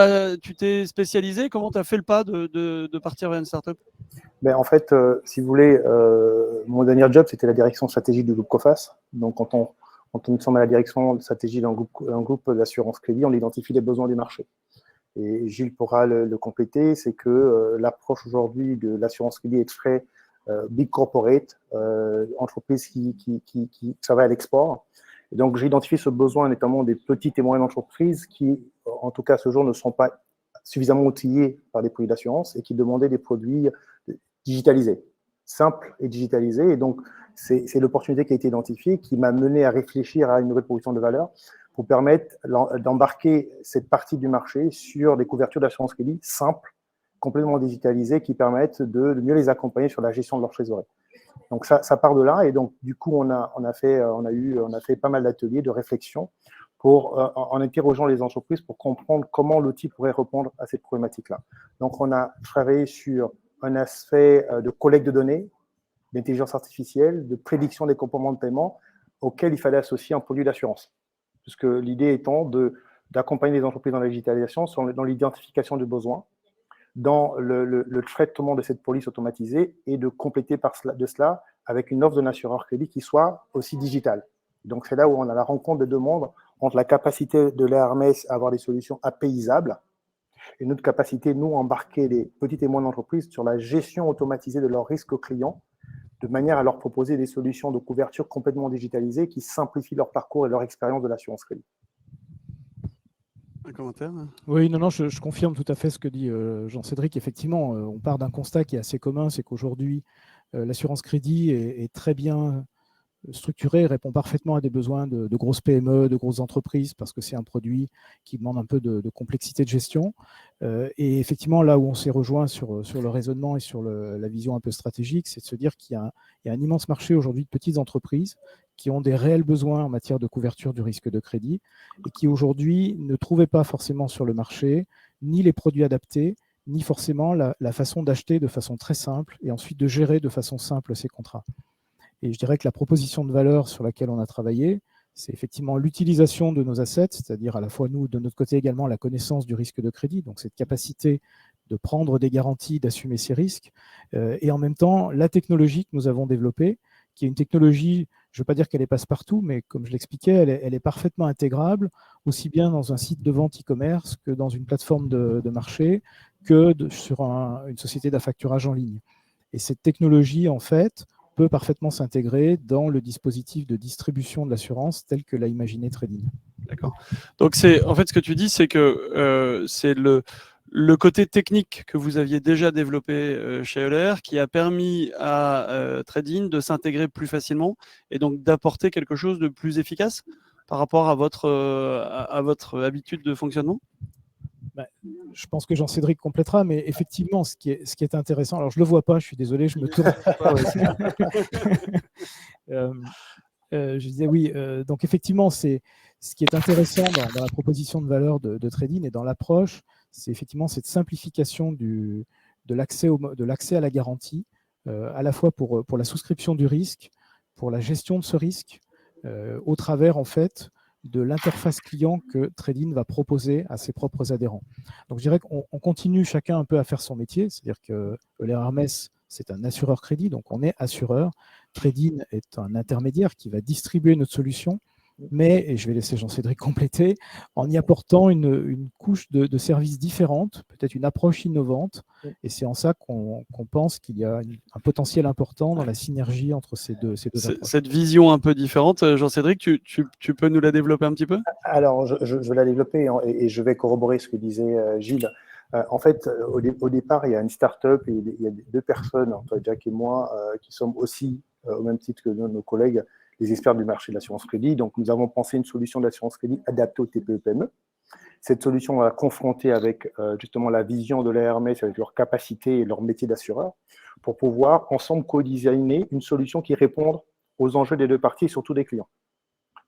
t'es spécialisé? Comment tu as fait le pas de partir vers une startup? Ben, en fait, si vous voulez, mon dernier job, c'était la direction stratégique du groupe Coface. Donc, quand on sommes à la direction de stratégie d'un groupe d'assurance crédit, on identifie les besoins du marché. Et Gilles pourra le compléter, c'est que l'approche aujourd'hui de l'assurance crédit est très big corporate, entreprise qui travaille à l'export. Et donc, j'ai identifié ce besoin notamment des petites et moyennes entreprises qui, en tout cas à ce jour, ne sont pas suffisamment outillées par des produits d'assurance et qui demandaient des produits digitalisés, simples et digitalisés. Et donc, c'est l'opportunité qui a été identifiée qui m'a mené à réfléchir à une nouvelle proposition de valeur pour permettre d'embarquer cette partie du marché sur des couvertures d'assurance crédit simples, complètement digitalisées, qui permettent de mieux les accompagner sur la gestion de leur trésorerie. Donc ça part de là, et donc du coup on a fait pas mal d'ateliers de réflexion pour en interrogeant les entreprises pour comprendre comment l'outil pourrait répondre à cette problématique-là. Donc on a travaillé sur un aspect de collecte de données, d'intelligence artificielle, de prédiction des comportements de paiement auxquels il fallait associer un produit d'assurance. Puisque l'idée étant d'accompagner les entreprises dans la digitalisation, dans l'identification du besoin, dans le traitement de cette police automatisée et de compléter de cela avec une offre d'un assureur crédit qui soit aussi digitale. Donc, c'est là où on a la rencontre de deux mondes entre la capacité de l'ARMS à avoir des solutions apaisables et notre capacité, nous, à embarquer les petites et moyennes entreprises sur la gestion automatisée de leurs risques clients de manière à leur proposer des solutions de couverture complètement digitalisées qui simplifient leur parcours et leur expérience de l'assurance crédit. Un commentaire? Oui, non, je confirme tout à fait ce que dit Jean-Cédric. Effectivement, on part d'un constat qui est assez commun, c'est qu'aujourd'hui, l'assurance crédit est très bien structurée, répond parfaitement à des besoins de grosses PME, de grosses entreprises, parce que c'est un produit qui demande un peu de complexité de gestion. Et effectivement, là où on s'est rejoint sur le raisonnement et sur la vision un peu stratégique, c'est de se dire qu'il y a un immense marché aujourd'hui de petites entreprises qui ont des réels besoins en matière de couverture du risque de crédit et qui aujourd'hui ne trouvaient pas forcément sur le marché ni les produits adaptés, ni forcément la façon d'acheter de façon très simple et ensuite de gérer de façon simple ces contrats. Et je dirais que la proposition de valeur sur laquelle on a travaillé, c'est effectivement l'utilisation de nos assets, c'est-à-dire à la fois nous, de notre côté également, la connaissance du risque de crédit, donc cette capacité de prendre des garanties, d'assumer ces risques, et en même temps, la technologie que nous avons développée, qui est une technologie, je ne veux pas dire qu'elle est passe-partout, mais comme je l'expliquais, elle est parfaitement intégrable, aussi bien dans un site de vente e-commerce que dans une plateforme de marché, que sur une société d'affacturage en ligne. Et cette technologie, en fait, peut parfaitement s'intégrer dans le dispositif de distribution de l'assurance tel que l'a imaginé Tradin. D'accord. Donc, en fait, ce que tu dis, c'est que c'est le côté technique que vous aviez déjà développé chez Euler qui a permis à Tradin de s'intégrer plus facilement et donc d'apporter quelque chose de plus efficace par rapport à votre habitude de fonctionnement? Je pense que Jean-Cédric complétera, mais effectivement, ce qui est intéressant, alors je ne le vois pas, je suis désolé, je me tourne. Je disais oui, donc effectivement, ce qui est intéressant dans la proposition de valeur de Tradin et dans l'approche, c'est effectivement cette simplification de l'accès à la garantie, à la fois pour la souscription du risque, pour la gestion de ce risque, au travers en fait de l'interface client que Tradin va proposer à ses propres adhérents. Donc je dirais qu'on continue chacun un peu à faire son métier, c'est-à-dire que Euler Hermes, c'est un assureur crédit, donc on est assureur. Tradin est un intermédiaire qui va distribuer notre solution, mais, et je vais laisser Jean-Cédric compléter, en y apportant une couche de services différentes, peut-être une approche innovante, et c'est en ça qu'on pense qu'il y a un potentiel important dans la synergie entre ces deux approches. Cette vision un peu différente, Jean-Cédric, tu peux nous la développer un petit peu? Alors, je vais la développer et je vais corroborer ce que disait Gilles. En fait, au départ, il y a une start-up et il y a deux personnes, entre Jack et moi, qui sommes aussi, au même titre que nos collègues, les experts du marché de l'assurance crédit. Donc, nous avons pensé une solution d'assurance crédit adaptée aux TPE-PME. Cette solution, on l'a confrontée avec justement la vision de l'ARMS, avec leur capacité et leur métier d'assureur, pour pouvoir ensemble co-designer une solution qui réponde aux enjeux des deux parties et surtout des clients.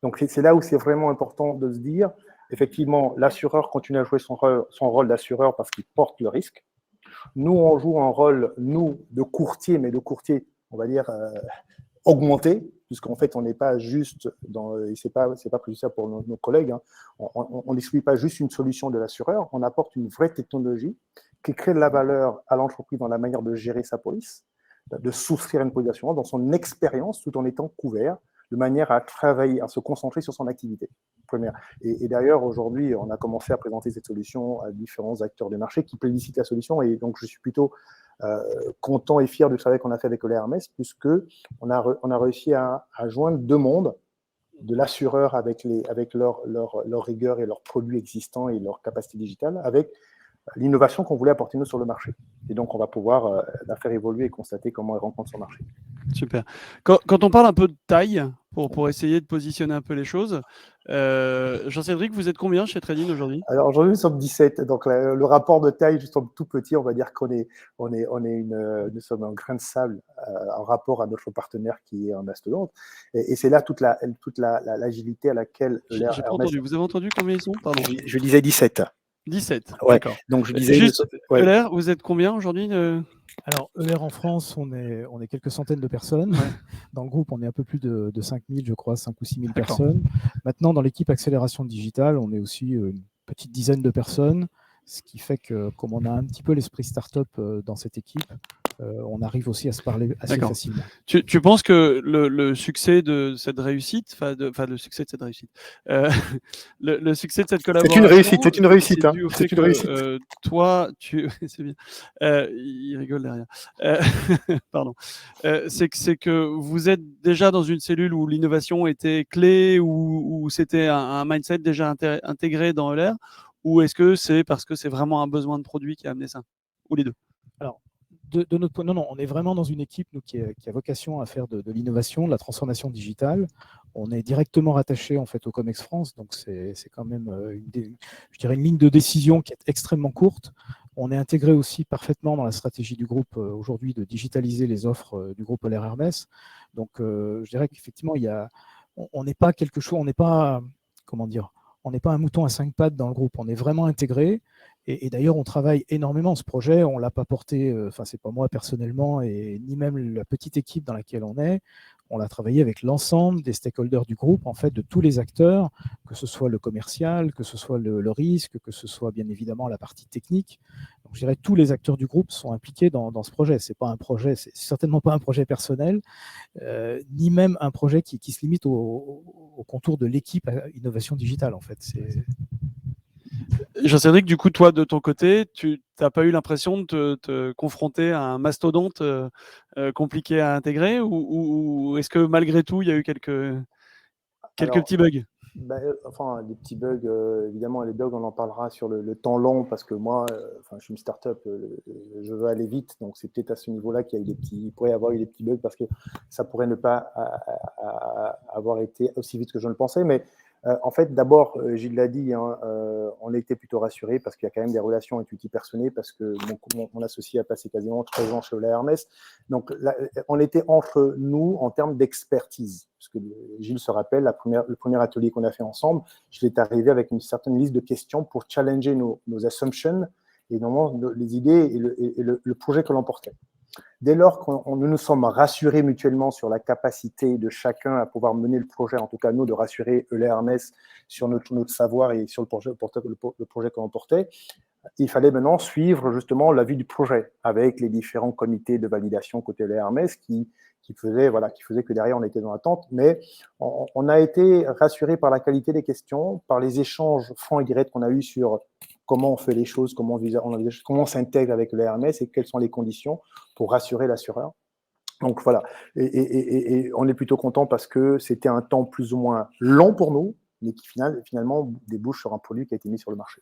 Donc, c'est là où c'est vraiment important de se dire, effectivement, l'assureur continue à jouer son rôle d'assureur parce qu'il porte le risque. Nous, on joue un rôle, nous, de courtier, mais de courtier, on va dire, augmenté, puisqu'en fait, on n'est pas juste dans, et c'est pas préjudiciable pour nos collègues, hein, on n'exclut pas juste une solution de l'assureur, on apporte une vraie technologie qui crée de la valeur à l'entreprise dans la manière de gérer sa police, de souscrire une police d'assurance dans son expérience tout en étant couvert, de manière à travailler, à se concentrer sur son activité première. Et d'ailleurs, aujourd'hui, on a commencé à présenter cette solution à différents acteurs du marché qui plébiscitent la solution, et donc je suis plutôt content et fier du travail qu'on a fait avec l'ARMS, puisque on a réussi à joindre deux mondes, de l'assureur avec leur rigueur et leurs produits existants et leur capacité digitale, avec l'innovation qu'on voulait apporter nous sur le marché. Et donc, on va pouvoir la faire évoluer et constater comment elle rencontre son marché. Super. Quand on parle un peu de taille, pour essayer de positionner un peu les choses, Jean-Cédric, vous êtes combien chez Trading aujourd'hui? Alors aujourd'hui, nous sommes 17. Donc le rapport de taille, nous sommes tout petit. On va dire nous sommes un grain de sable en rapport à notre partenaire qui est un mastodonte. Et c'est là toute l'agilité à laquelle J'ai pas entendu. Vous avez entendu combien ils sont? Pardon. Je disais 17. 17. Ouais. D'accord. Donc je disais juste, Euler, vous êtes combien aujourd'hui Alors, Euler en France, on est quelques centaines de personnes. Ouais. Dans le groupe, on est un peu plus de 5000, je crois, 5 ou 6 000 personnes. Maintenant, dans l'équipe accélération digitale, on est aussi une petite dizaine de personnes, ce qui fait que, comme on a un petit peu l'esprit start-up dans cette équipe, on arrive aussi à se parler assez facilement. Tu penses que le succès de cette réussite, le succès de cette réussite, le succès de cette collaboration, c'est une réussite. C'est une réussite. Toi, c'est bien. Il rigole derrière. Pardon. C'est que vous êtes déjà dans une cellule où l'innovation était clé, où c'était un mindset déjà intégré dans Euler, ou est-ce que c'est parce que c'est vraiment un besoin de produit qui a amené ça, ou les deux? Alors, de notre point, non, on est vraiment dans une équipe nous, qui a vocation à faire de l'innovation, de la transformation digitale. On est directement rattaché en fait au Comex France, donc c'est quand même une ligne de décision qui est extrêmement courte. On est intégré aussi parfaitement dans la stratégie du groupe aujourd'hui de digitaliser les offres du groupe Euler Hermès. Donc, je dirais qu'effectivement, on n'est pas quelque chose, on n'est pas, comment dire, on n'est pas un mouton à 5 pattes dans le groupe. On est vraiment intégré. Et d'ailleurs, on travaille énormément ce projet. On ne l'a pas porté, c'est pas moi personnellement, et ni même la petite équipe dans laquelle on est. On l'a travaillé avec l'ensemble des stakeholders du groupe, en fait, de tous les acteurs, que ce soit le commercial, que ce soit le risque, que ce soit bien évidemment la partie technique. Donc, je dirais que tous les acteurs du groupe sont impliqués dans ce projet. C'est certainement pas un projet personnel, ni même un projet qui se limite au contour de l'équipe innovation digitale, en fait. Jean-Cédric, du coup, toi, de ton côté, tu n'as pas eu l'impression de te confronter à un mastodonte compliqué à intégrer, ou est-ce que malgré tout, il y a eu quelques petits bugs? Des petits bugs, évidemment, les bugs, on en parlera sur le temps long, parce que moi, je suis une start-up, je veux aller vite, donc c'est peut-être à ce niveau-là il pourrait y avoir eu des petits bugs, parce que ça pourrait ne pas avoir été aussi vite que je ne le pensais, mais en fait, d'abord, Gilles l'a dit, on était plutôt rassurés parce qu'il y a quand même des relations intuitives personnelles, parce que mon associé a passé quasiment 13 ans chez Euler Hermès. Donc, là, on était entre nous en termes d'expertise. Parce que Gilles se rappelle, le premier atelier qu'on a fait ensemble, je l'ai arrivé avec une certaine liste de questions pour challenger nos assumptions et normalement les idées et le projet que l'on portait. Dès lors que nous nous sommes rassurés mutuellement sur la capacité de chacun à pouvoir mener le projet, en tout cas nous, de rassurer Euler Hermès sur notre savoir et sur le projet que l'on portait, il fallait maintenant suivre justement l'avis du projet avec les différents comités de validation côté Euler Hermès qui faisait que derrière on était dans l'attente, mais on a été rassuré par la qualité des questions, par les échanges francs et directs qu'on a eus sur comment on fait les choses, comment on s'intègre avec le Hermès et quelles sont les conditions pour rassurer l'assureur. Donc voilà, et on est plutôt content parce que c'était un temps plus ou moins long pour nous, mais qui finalement débouche sur un produit qui a été mis sur le marché.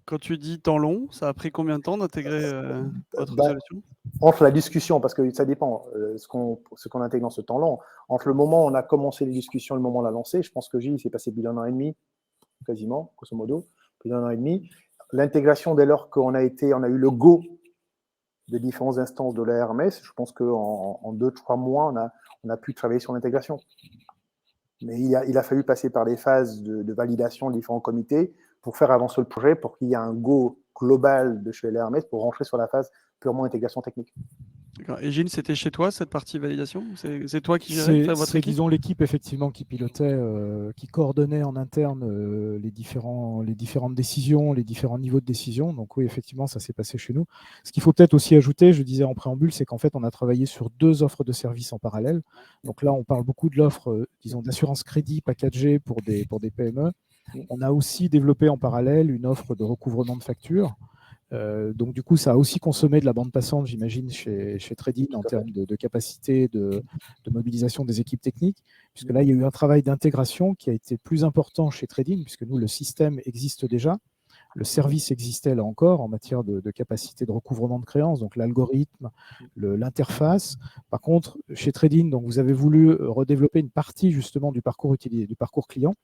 Quand tu dis temps long, ça a pris combien de temps d'intégrer votre solution? Entre la discussion, parce que ça dépend ce qu'on intègre dans ce temps long. Entre le moment où on a commencé les discussions et le moment où on l'a lancé, je pense que Gilles s'est passé plus d'1 an et demi, quasiment, grosso modo, plus d'1 an et demi. L'intégration, dès lors qu'on a eu le go des différentes instances de la RMS, je pense qu'en 2-3 mois, on a pu travailler sur l'intégration. Mais il a fallu passer par les phases de validation de différents comités pour faire avancer le projet, pour qu'il y ait un go global de chez l'RMS pour rentrer sur la phase purement intégration technique. Et Gilles, c'était chez toi cette partie validation? C'est toi qui gérais votre équipe? Disons, l'équipe effectivement qui pilotait, qui coordonnait en interne les différentes décisions, les différents niveaux de décision. Donc oui, effectivement, ça s'est passé chez nous. Ce qu'il faut peut-être aussi ajouter, je disais en préambule, c'est qu'en fait, on a travaillé sur 2 offres de services en parallèle. Donc là, on parle beaucoup de l'offre, disons, d'assurance crédit packagée pour des PME. On a aussi développé en parallèle une offre de recouvrement de factures. Donc du coup, ça a aussi consommé de la bande passante, j'imagine, chez Tradin en termes de capacité de mobilisation des équipes techniques, puisque là, il y a eu un travail d'intégration qui a été plus important chez Tradin, puisque nous, le système existe déjà. Le service existait là encore en matière de capacité de recouvrement de créances, donc l'algorithme, l'interface. Par contre, chez Tradin, donc vous avez voulu redévelopper une partie justement du parcours client,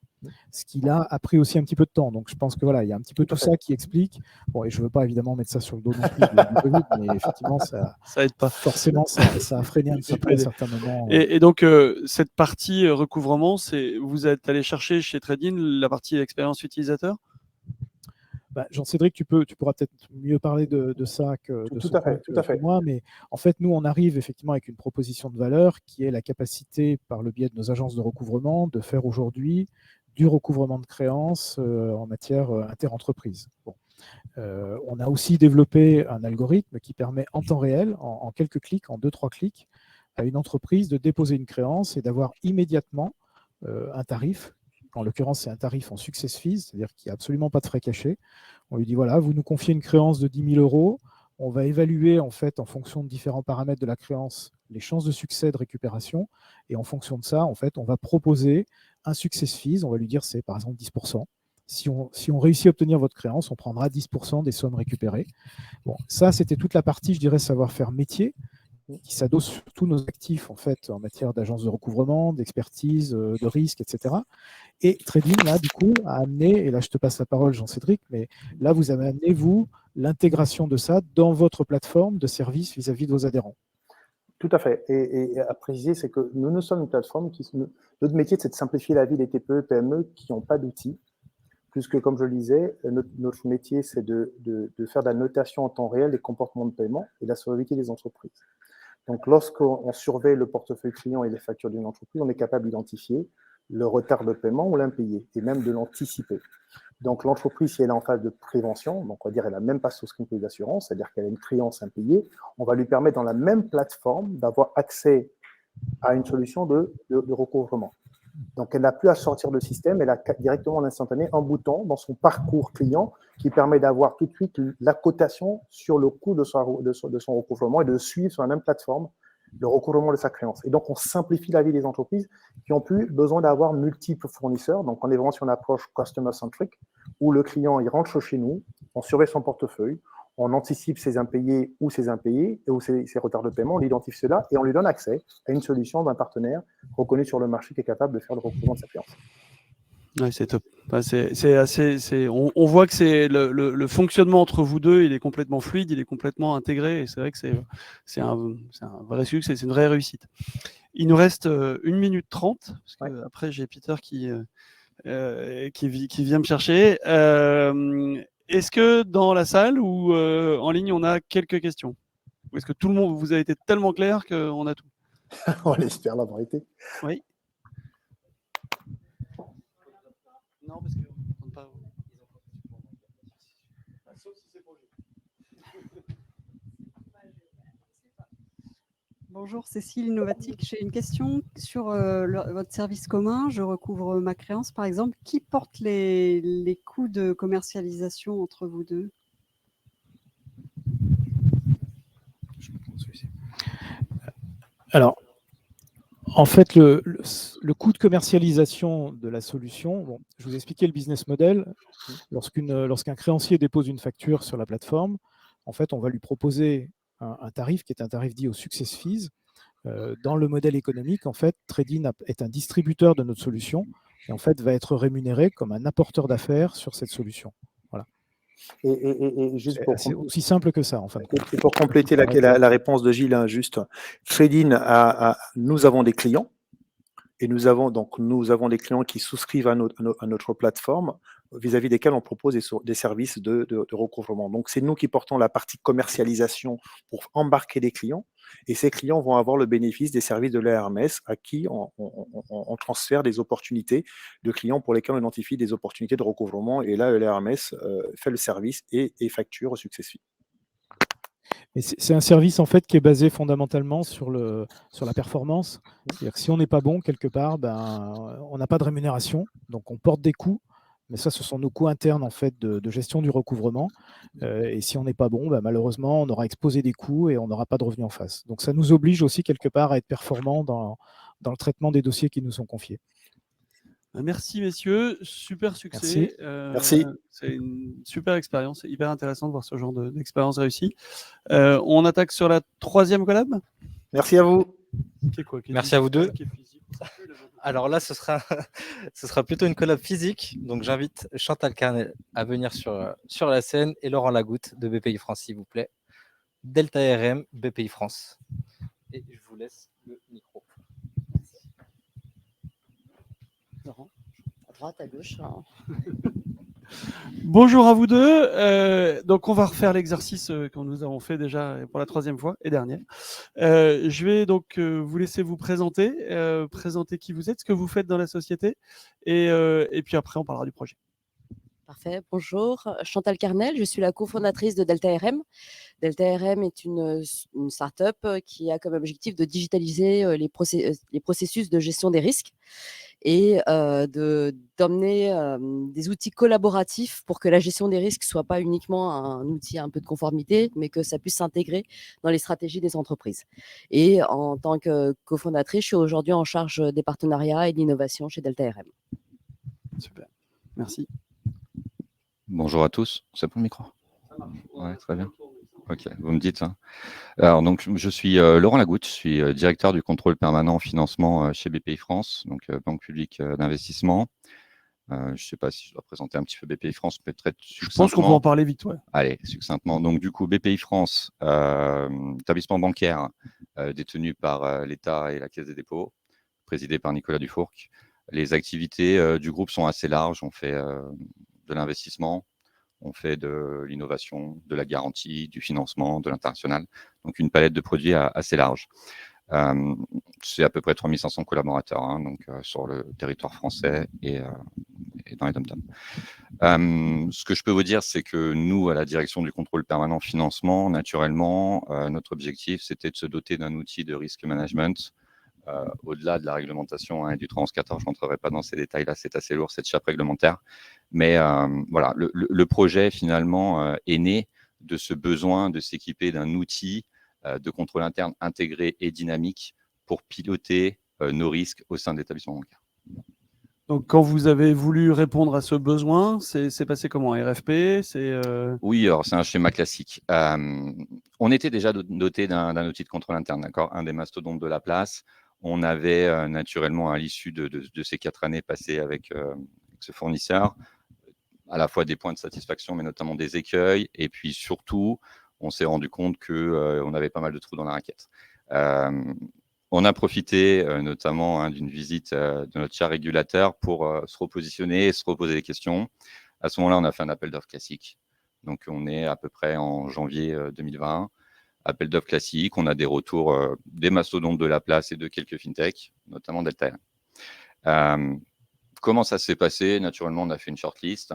ce qui là a pris aussi un petit peu de temps. Donc je pense que voilà, il y a un petit peu tout ça qui explique. Bon, et je ne veux pas évidemment mettre ça sur le dos non plus du Covid, mais effectivement, ça aide pas. Forcément, ça a freiné un petit peu à certains moments. Et donc, cette partie recouvrement, vous êtes allé chercher chez Tradin la partie expérience utilisateur? Jean-Cédric, tu pourras peut-être mieux parler de ça que tout à fait. Moi, mais en fait, nous, on arrive effectivement avec une proposition de valeur qui est la capacité, par le biais de nos agences de recouvrement, de faire aujourd'hui du recouvrement de créances en matière interentreprise. Bon. On a aussi développé un algorithme qui permet en temps réel, en quelques clics, en 2-3 clics, à une entreprise de déposer une créance et d'avoir immédiatement un tarif. En l'occurrence, c'est un tarif en success fees, c'est-à-dire qu'il n'y a absolument pas de frais cachés. On lui dit, voilà, vous nous confiez une créance de 10 000 €, on va évaluer en fait, en fonction de différents paramètres de la créance, les chances de succès de récupération, et en fonction de ça, en fait, on va proposer un success fees, on va lui dire c'est par exemple 10%. Si on réussit à obtenir votre créance, on prendra 10% des sommes récupérées. Bon, ça, c'était toute la partie, je dirais, savoir-faire métier, qui s'adosse sur tous nos actifs en fait en matière d'agence de recouvrement, d'expertise, de risque, etc. Et Tradin, là, du coup, a amené, et là je te passe la parole Jean-Cédric, mais là vous avez amené, vous, l'intégration de ça dans votre plateforme de service vis-à-vis de vos adhérents. Tout à fait. Et à préciser, c'est que nous sommes une plateforme notre métier, c'est de simplifier la vie des TPE, PME qui n'ont pas d'outils. Puisque, comme je le disais, notre métier, c'est de faire de la notation en temps réel des comportements de paiement et de la solvabilité des entreprises. Donc, lorsqu'on surveille le portefeuille client et les factures d'une entreprise, on est capable d'identifier le retard de paiement ou l'impayé, et même de l'anticiper. Donc, l'entreprise, si elle est en phase de prévention, donc on va dire qu'elle n'a même pas souscrit une police d'assurance, c'est-à-dire qu'elle a une créance impayée, on va lui permettre dans la même plateforme d'avoir accès à une solution de recouvrement. Donc, elle n'a plus à sortir de système, elle a directement en instantané un bouton dans son parcours client qui permet d'avoir tout de suite la cotation sur le coût de son recouvrement et de suivre sur la même plateforme le recouvrement de sa créance. Et donc, on simplifie la vie des entreprises qui n'ont plus besoin d'avoir multiples fournisseurs. Donc, on est vraiment sur une approche customer-centric où le client, il rentre chez nous, on surveille son portefeuille, on anticipe ses impayés ou ses impayés ou ses retards de paiement, on identifie cela et on lui donne accès à une solution d'un partenaire reconnu sur le marché qui est capable de faire le recouvrement de sa créance. Ouais, c'est top. On voit que c'est le fonctionnement entre vous deux, il est complètement fluide, il est complètement intégré, et c'est vrai que c'est un vrai succès, c'est une vraie réussite. Il nous reste 1 minute 30, parce que après j'ai Peter qui vient me chercher. Est-ce que dans la salle ou en ligne, on a quelques questions? Ou est-ce que tout le monde, vous avez été tellement clair qu'on a tout? On espère l'avoir été. Oui. Non, parce que on pas. Sauf si c'est pour lui. Bonjour, Cécile Novatique. J'ai une question sur votre service commun. Je recouvre ma créance, par exemple. Qui porte les coûts de commercialisation entre vous deux? Alors, En fait, le coût de commercialisation de la solution, bon, je vous ai expliqué le business model. Lorsqu'un créancier dépose une facture sur la plateforme, en fait, on va lui proposer un tarif qui est un tarif dit au success fees. Dans le modèle économique, en fait, Trading est un distributeur de notre solution et en fait va être rémunéré comme un apporteur d'affaires sur cette solution. Voilà. Et juste C'est aussi simple que ça, en fin de compte. Et pour compléter la réponse de Gilles, hein, juste, Trading, nous avons des clients. Et nous avons des clients qui souscrivent à notre plateforme vis-à-vis desquels on propose des services de recouvrement. Donc, c'est nous qui portons la partie commercialisation pour embarquer les clients. Et ces clients vont avoir le bénéfice des services de l'ARMS à qui on transfère des opportunités de clients pour lesquels on identifie des opportunités de recouvrement. Et là, l'ARMS fait le service et facture au success fee. C'est un service en fait qui est basé fondamentalement sur la performance. C'est-à-dire que si on n'est pas bon quelque part, on n'a pas de rémunération, donc on porte des coûts. Mais ça, ce sont nos coûts internes en fait de gestion du recouvrement. Et si on n'est pas bon, malheureusement, on aura exposé des coûts et on n'aura pas de revenus en face. Donc ça nous oblige aussi quelque part à être performants dans le traitement des dossiers qui nous sont confiés. Merci messieurs, super succès. Merci. C'est une super expérience, c'est hyper intéressant de voir ce genre d'expérience réussie. On attaque sur la 3e collab. Merci à vous. Merci à vous deux. Alors là, ce sera plutôt une collab physique. Donc j'invite Chantal Carnel à venir sur la scène et Laurent Lagoutte de BPI France, s'il vous plaît. Delta RM, BPI France. Et je vous laisse le micro. Laurent, à droite, à gauche. Bonjour à vous deux. Donc on va refaire l'exercice que nous avons fait déjà pour la 3e fois et dernière. Je vais donc vous laisser vous présenter qui vous êtes, ce que vous faites dans la société, et puis après on parlera du projet. Parfait. Bonjour, Chantal Carnel, je suis la cofondatrice de Delta RM. Delta RM est une start-up qui a comme objectif de digitaliser les processus de gestion des risques et d'emmener des outils collaboratifs pour que la gestion des risques ne soit pas uniquement un outil un peu de conformité, mais que ça puisse s'intégrer dans les stratégies des entreprises. Et en tant que cofondatrice, je suis aujourd'hui en charge des partenariats et de l'innovation chez Delta RM. Super, merci. Bonjour à tous, c'est pour le micro? Ouais, très bien. Ok, vous me dites. Hein. Alors, donc, je suis Laurent Lagoutte, je suis directeur du contrôle permanent en financement chez BPI France, donc Banque publique d'investissement. Je ne sais pas si je dois présenter un petit peu BPI France, mais très succinctement. Je pense qu'on peut en parler vite, ouais. Allez, succinctement. Donc, du coup, BPI France, établissement bancaire détenu par l'État et la Caisse des dépôts, présidé par Nicolas Dufourc. Les activités du groupe sont assez larges. On fait de l'investissement, on fait de l'innovation, de la garantie, du financement, de l'international. Donc, une palette de produits assez large. C'est à peu près 3500 collaborateurs donc, sur le territoire français et dans les dom-tom. Ce que je peux vous dire, c'est que nous, à la direction du contrôle permanent financement, naturellement, notre objectif, c'était de se doter d'un outil de risk management au-delà de la réglementation et du 311-14. Je ne rentrerai pas dans ces détails-là, c'est assez lourd, cette chape réglementaire. Mais voilà, le projet, finalement, est né de ce besoin de s'équiper d'un outil de contrôle interne intégré et dynamique pour piloter nos risques au sein de l'établissement bancaire. Donc, quand vous avez voulu répondre à ce besoin, c'est passé comment? RFP? Oui, alors c'est un schéma classique. On était déjà doté d'un outil de contrôle interne, d'accord, un des mastodontes de la place. On avait naturellement, à l'issue de ces 4 années passées avec ce fournisseur, à la fois des points de satisfaction, mais notamment des écueils. Et puis surtout, on s'est rendu compte qu'on avait pas mal de trous dans la raquette. On a profité notamment d'une visite de notre cher régulateur pour se repositionner et se reposer des questions. À ce moment-là, on a fait un appel d'offres classique. Donc, on est à peu près en janvier 2020. Appel d'offres classique, on a des retours des mastodontes de la place et de quelques fintechs, notamment Delta. Comment ça s'est passé? Naturellement, on a fait une shortlist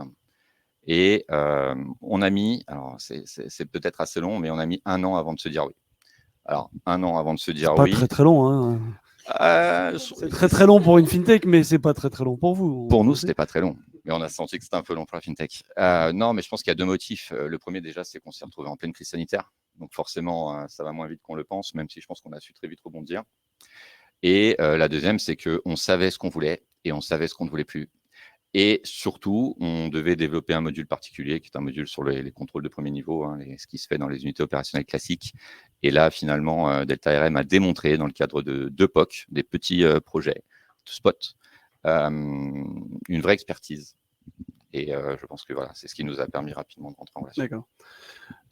et on a mis, alors c'est peut-être assez long, mais on a mis 1 an avant de se dire oui. Alors, 1 an avant de se dire oui. C'est pas très long, hein. C'est très long pour une fintech, mais c'est pas très long pour vous. Pour nous, c'était pas très long, mais on a senti que c'était un peu long pour la fintech. Non, mais je pense qu'il y a 2 motifs. Le premier, déjà, c'est qu'on s'est retrouvé en pleine crise sanitaire. Donc forcément, ça va moins vite qu'on le pense, même si je pense qu'on a su très vite rebondir. Et la deuxième, c'est qu'on savait ce qu'on voulait et on savait ce qu'on ne voulait plus. Et surtout, on devait développer un module particulier, qui est un module sur les contrôles de premier niveau, hein, ce qui se fait dans les unités opérationnelles classiques. Et là, finalement, Delta RM a démontré, dans le cadre de 2 POC, des petits projets de spot, une vraie expertise. Et je pense que voilà, c'est ce qui nous a permis rapidement de rentrer en relation. D'accord.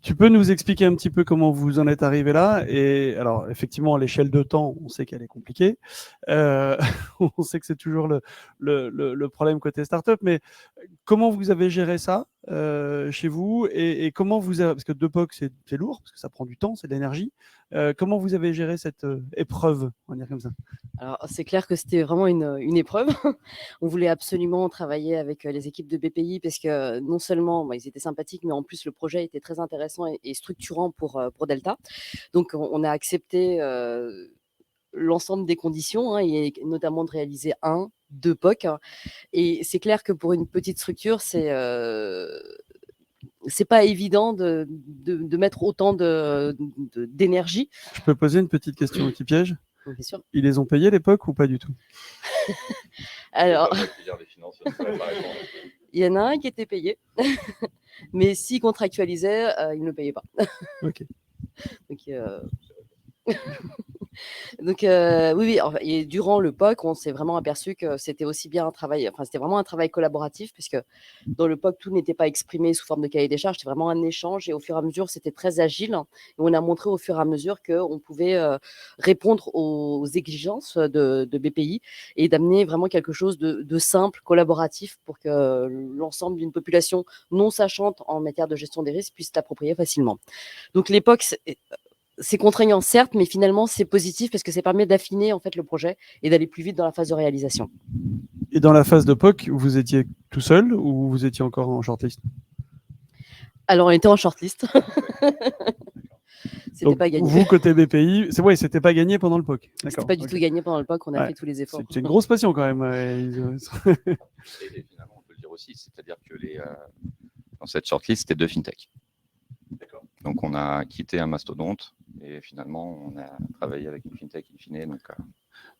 Tu peux nous expliquer un petit peu comment vous en êtes arrivé là? Et alors, effectivement, à l'échelle de temps, on sait qu'elle est compliquée. On sait que c'est toujours le problème côté startup, mais comment vous avez géré ça chez vous et comment vous avez, parce que 2 POC, c'est lourd, parce que ça prend du temps, c'est de l'énergie. Comment vous avez géré cette épreuve, on va dire comme ça? Alors, c'est clair que c'était vraiment une épreuve. On voulait absolument travailler avec les équipes de BPI parce que non seulement ils étaient sympathiques, mais en plus le projet était très intéressant et structurant pour Delta. Donc, on a accepté l'ensemble des conditions, hein, et notamment de réaliser 2 POC. Et c'est clair que pour une petite structure, c'est pas évident de mettre autant d'énergie. Je peux poser une petite question petit piège? Bien sûr. Ils les ont payés à l'époque ou pas du tout? Alors, il y en a un qui était payé, mais s'il contractualisait, il ne payait pas. Ok. Donc, oui, enfin, et durant le POC, on s'est vraiment aperçu que c'était aussi bien un travail, enfin, c'était vraiment un travail collaboratif, puisque dans le POC, tout n'était pas exprimé sous forme de cahier des charges, c'était vraiment un échange, et au fur et à mesure, c'était très agile, et on a montré au fur et à mesure qu'on pouvait répondre aux exigences de BPI, et d'amener vraiment quelque chose de simple, collaboratif, pour que l'ensemble d'une population non sachante en matière de gestion des risques puisse l'approprier facilement. Donc, les POC, c'est contraignant, certes, mais finalement, c'est positif parce que ça permet d'affiner en fait le projet et d'aller plus vite dans la phase de réalisation. Et dans la phase de POC, vous étiez tout seul ou vous étiez encore en shortlist? Alors, on était en shortlist. C'était pas gagné. Vous, côté BPI, c'était pas gagné pendant le POC. C'était pas du tout gagné pendant le POC, on a fait tous les efforts. C'est une grosse passion quand même. Et finalement, on peut le dire aussi, c'est-à-dire que dans cette shortlist, c'était 2 fintechs. Donc, on a quitté un mastodonte et finalement, on a travaillé avec une fintech in fine.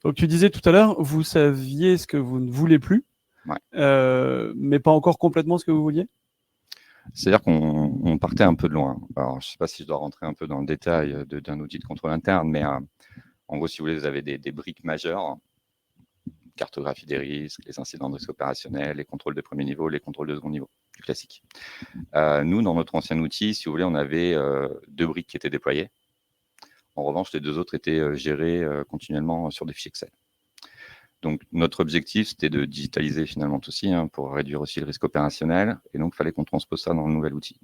Donc, tu disais tout à l'heure, vous saviez ce que vous ne voulez plus, mais pas encore complètement ce que vous vouliez? C'est-à-dire qu'on partait un peu de loin. Alors, je ne sais pas si je dois rentrer un peu dans le détail d'un outil de contrôle interne, mais en gros, si vous voulez, vous avez des briques majeures, cartographie des risques, les incidents de risque opérationnel, les contrôles de premier niveau, les contrôles de second niveau, du classique. Nous, dans notre ancien outil, si vous voulez, on avait 2 briques qui étaient déployées. En revanche, les 2 autres étaient gérés continuellement sur des fichiers Excel. Donc, notre objectif, c'était de digitaliser finalement tout ceci, pour réduire aussi le risque opérationnel. Et donc, il fallait qu'on transpose ça dans le nouvel outil.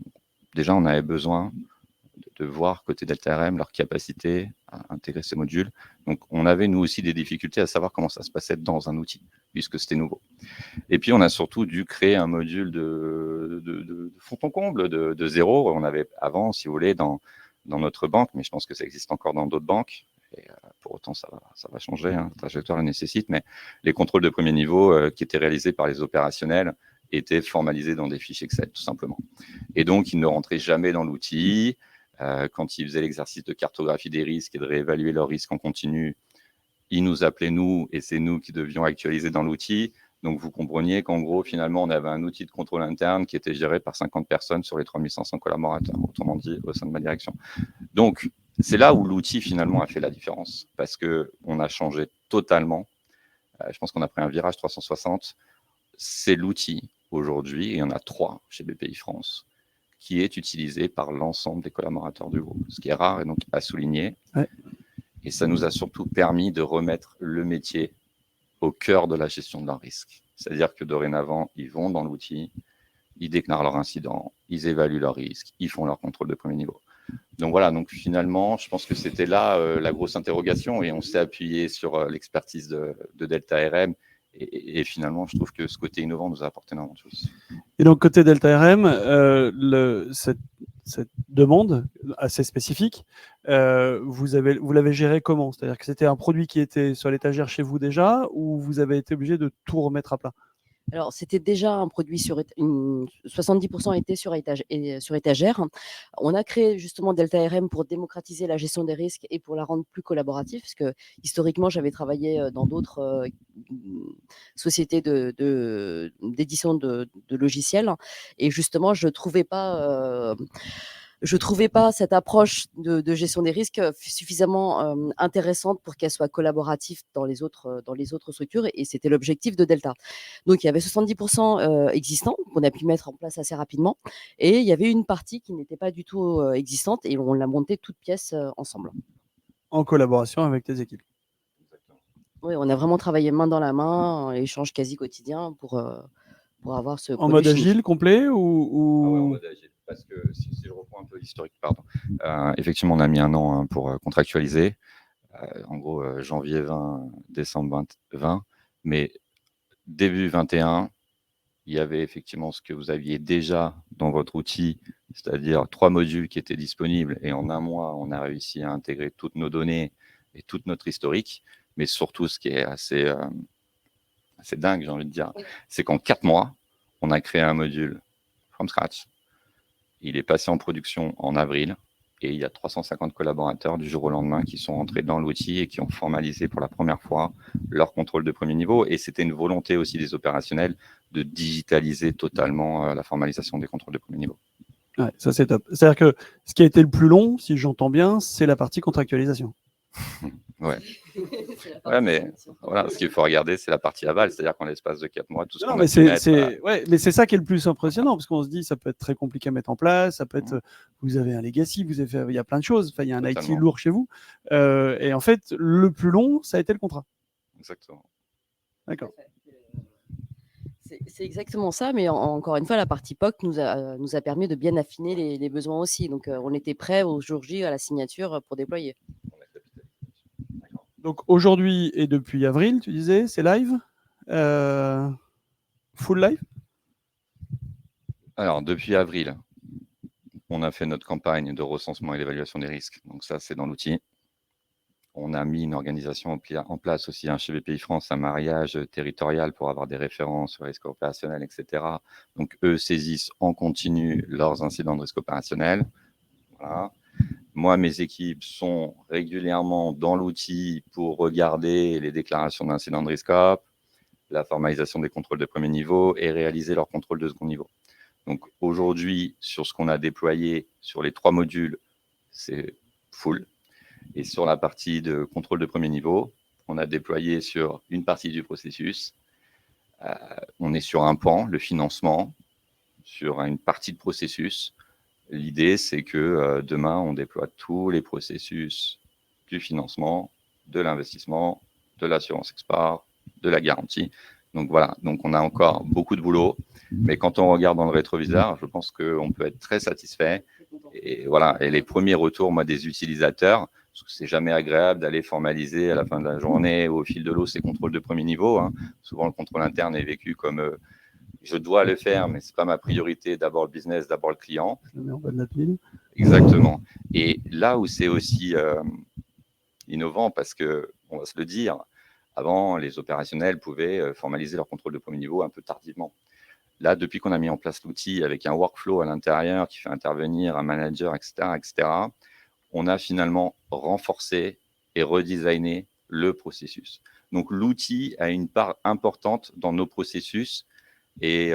Déjà, on avait besoin de voir côté Delta RM leur capacité à intégrer ces modules. Donc, on avait nous aussi des difficultés à savoir comment ça se passait dans un outil, puisque c'était nouveau. Et puis, on a surtout dû créer un module de fond en comble, de zéro. On avait avant, si vous voulez, dans notre banque, mais je pense que ça existe encore dans d'autres banques. Et pour autant, ça va changer, la trajectoire le nécessite, mais les contrôles de premier niveau qui étaient réalisés par les opérationnels étaient formalisés dans des fichiers Excel, tout simplement. Et donc, ils ne rentraient jamais dans l'outil. Quand ils faisaient l'exercice de cartographie des risques et de réévaluer leurs risques en continu, ils nous appelaient nous, et c'est nous qui devions actualiser dans l'outil. Donc, vous compreniez qu'en gros, finalement, on avait un outil de contrôle interne qui était géré par 50 personnes sur les 3500 collaborateurs, autrement dit, au sein de ma direction. Donc, c'est là où l'outil, finalement, a fait la différence, parce qu'on a changé totalement. Je pense qu'on a pris un virage 360. C'est l'outil, aujourd'hui, et il y en a 3 chez BPI France, qui est utilisé par l'ensemble des collaborateurs du groupe, ce qui est rare et donc à souligner. Ouais. Et ça nous a surtout permis de remettre le métier au cœur de la gestion de leurs risques. C'est-à-dire que dorénavant, ils vont dans l'outil, ils déclarent leurs incidents, ils évaluent leurs risques, ils font leur contrôle de premier niveau. Donc voilà, donc finalement, je pense que c'était là la grosse interrogation et on s'est appuyé sur l'expertise de Delta RM. Et finalement, je trouve que ce côté innovant nous a apporté énormément de choses. Et donc, côté Delta RM, cette demande assez spécifique, vous l'avez gérée comment? C'est-à-dire que c'était un produit qui était sur l'étagère chez vous déjà ou vous avez été obligé de tout remettre à plat? Alors, c'était déjà un produit 70% était sur étagère. On a créé justement Delta RM pour démocratiser la gestion des risques et pour la rendre plus collaborative, parce que historiquement, j'avais travaillé dans d'autres sociétés d'édition de logiciels, et justement, je trouvais pas cette approche de gestion des risques suffisamment intéressante pour qu'elle soit collaborative dans les autres structures, et c'était l'objectif de Delta. Donc, il y avait 70% existants qu'on a pu mettre en place assez rapidement, et il y avait une partie qui n'était pas du tout existante, et on l'a montée toute pièce ensemble. En collaboration avec tes équipes. Oui, on a vraiment travaillé main dans la main, échange quasi quotidien pour avoir ce En produit mode fini. agile complet Ah ouais, en ou... mode agile. Parce que si je reprends un peu l'historique, pardon. Effectivement, on a mis 1 an pour contractualiser. En gros, janvier 20, décembre 20, mais début 21, il y avait effectivement ce que vous aviez déjà dans votre outil, c'est-à-dire 3 modules qui étaient disponibles, et en 1 mois, on a réussi à intégrer toutes nos données et toute notre historique. Mais surtout, ce qui est assez dingue, j'ai envie de dire, c'est qu'en 4 mois, on a créé un module from scratch. Il est passé en production en avril, et il y a 350 collaborateurs du jour au lendemain qui sont entrés dans l'outil et qui ont formalisé pour la première fois leur contrôle de premier niveau. Et c'était une volonté aussi des opérationnels de digitaliser totalement la formalisation des contrôles de premier niveau. Ouais, ça c'est top. C'est-à-dire que ce qui a été le plus long, si j'entends bien, c'est la partie contractualisation. Ouais. Ouais, mais voilà, ce qu'il faut regarder, c'est la partie aval, c'est-à-dire qu'en l'espace de 4 mois, tout ce qu'on a pu mettre... Ouais, mais c'est ça qui est le plus impressionnant, parce qu'on se dit ça peut être très compliqué à mettre en place, ça peut être, vous avez un legacy, il y a plein de choses, enfin, il y a un IT lourd chez vous, et en fait, le plus long, ça a été le contrat. Exactement. D'accord. C'est exactement ça, mais encore une fois, la partie POC nous a permis de bien affiner les besoins aussi. Donc, on était prêt au jour J à la signature pour déployer. Donc, aujourd'hui et depuis avril, tu disais, c'est live full live? Alors, depuis avril, on a fait notre campagne de recensement et d'évaluation des risques. Donc ça, c'est dans l'outil. On a mis une organisation en place aussi chez BPI France, un mariage territorial pour avoir des références sur les risques opérationnels, etc. Donc, eux saisissent en continu leurs incidents de risque opérationnel. Voilà. Moi, mes équipes sont régulièrement dans l'outil pour regarder les déclarations d'incidents de risque op, la formalisation des contrôles de premier niveau et réaliser leurs contrôles de second niveau. Donc, aujourd'hui, sur ce qu'on a déployé sur les 3 modules, c'est full. Et sur la partie de contrôle de premier niveau, on a déployé sur une partie du processus. On est sur un pan, le financement, sur une partie de processus. L'idée, c'est que demain, on déploie tous les processus du financement, de l'investissement, de l'assurance export, de la garantie. Donc voilà, donc on a encore beaucoup de boulot. Mais quand on regarde dans le rétroviseur, je pense qu'on peut être très satisfait. Et voilà, et les premiers retours, moi, des utilisateurs, parce que c'est jamais agréable d'aller formaliser à la fin de la journée ou au fil de l'eau ces contrôles de premier niveau. Hein. Souvent, le contrôle interne est vécu comme je dois le faire, mais ce n'est pas ma priorité. D'abord le business, d'abord le client. Je le mets en bas de la pile. Exactement. Et là où c'est aussi innovant, parce qu'on va se le dire, avant, les opérationnels pouvaient formaliser leur contrôle de premier niveau un peu tardivement. Là, depuis qu'on a mis en place l'outil avec un workflow à l'intérieur qui fait intervenir un manager, etc., on a finalement renforcé et redesigné le processus. Donc, l'outil a une part importante dans nos processus et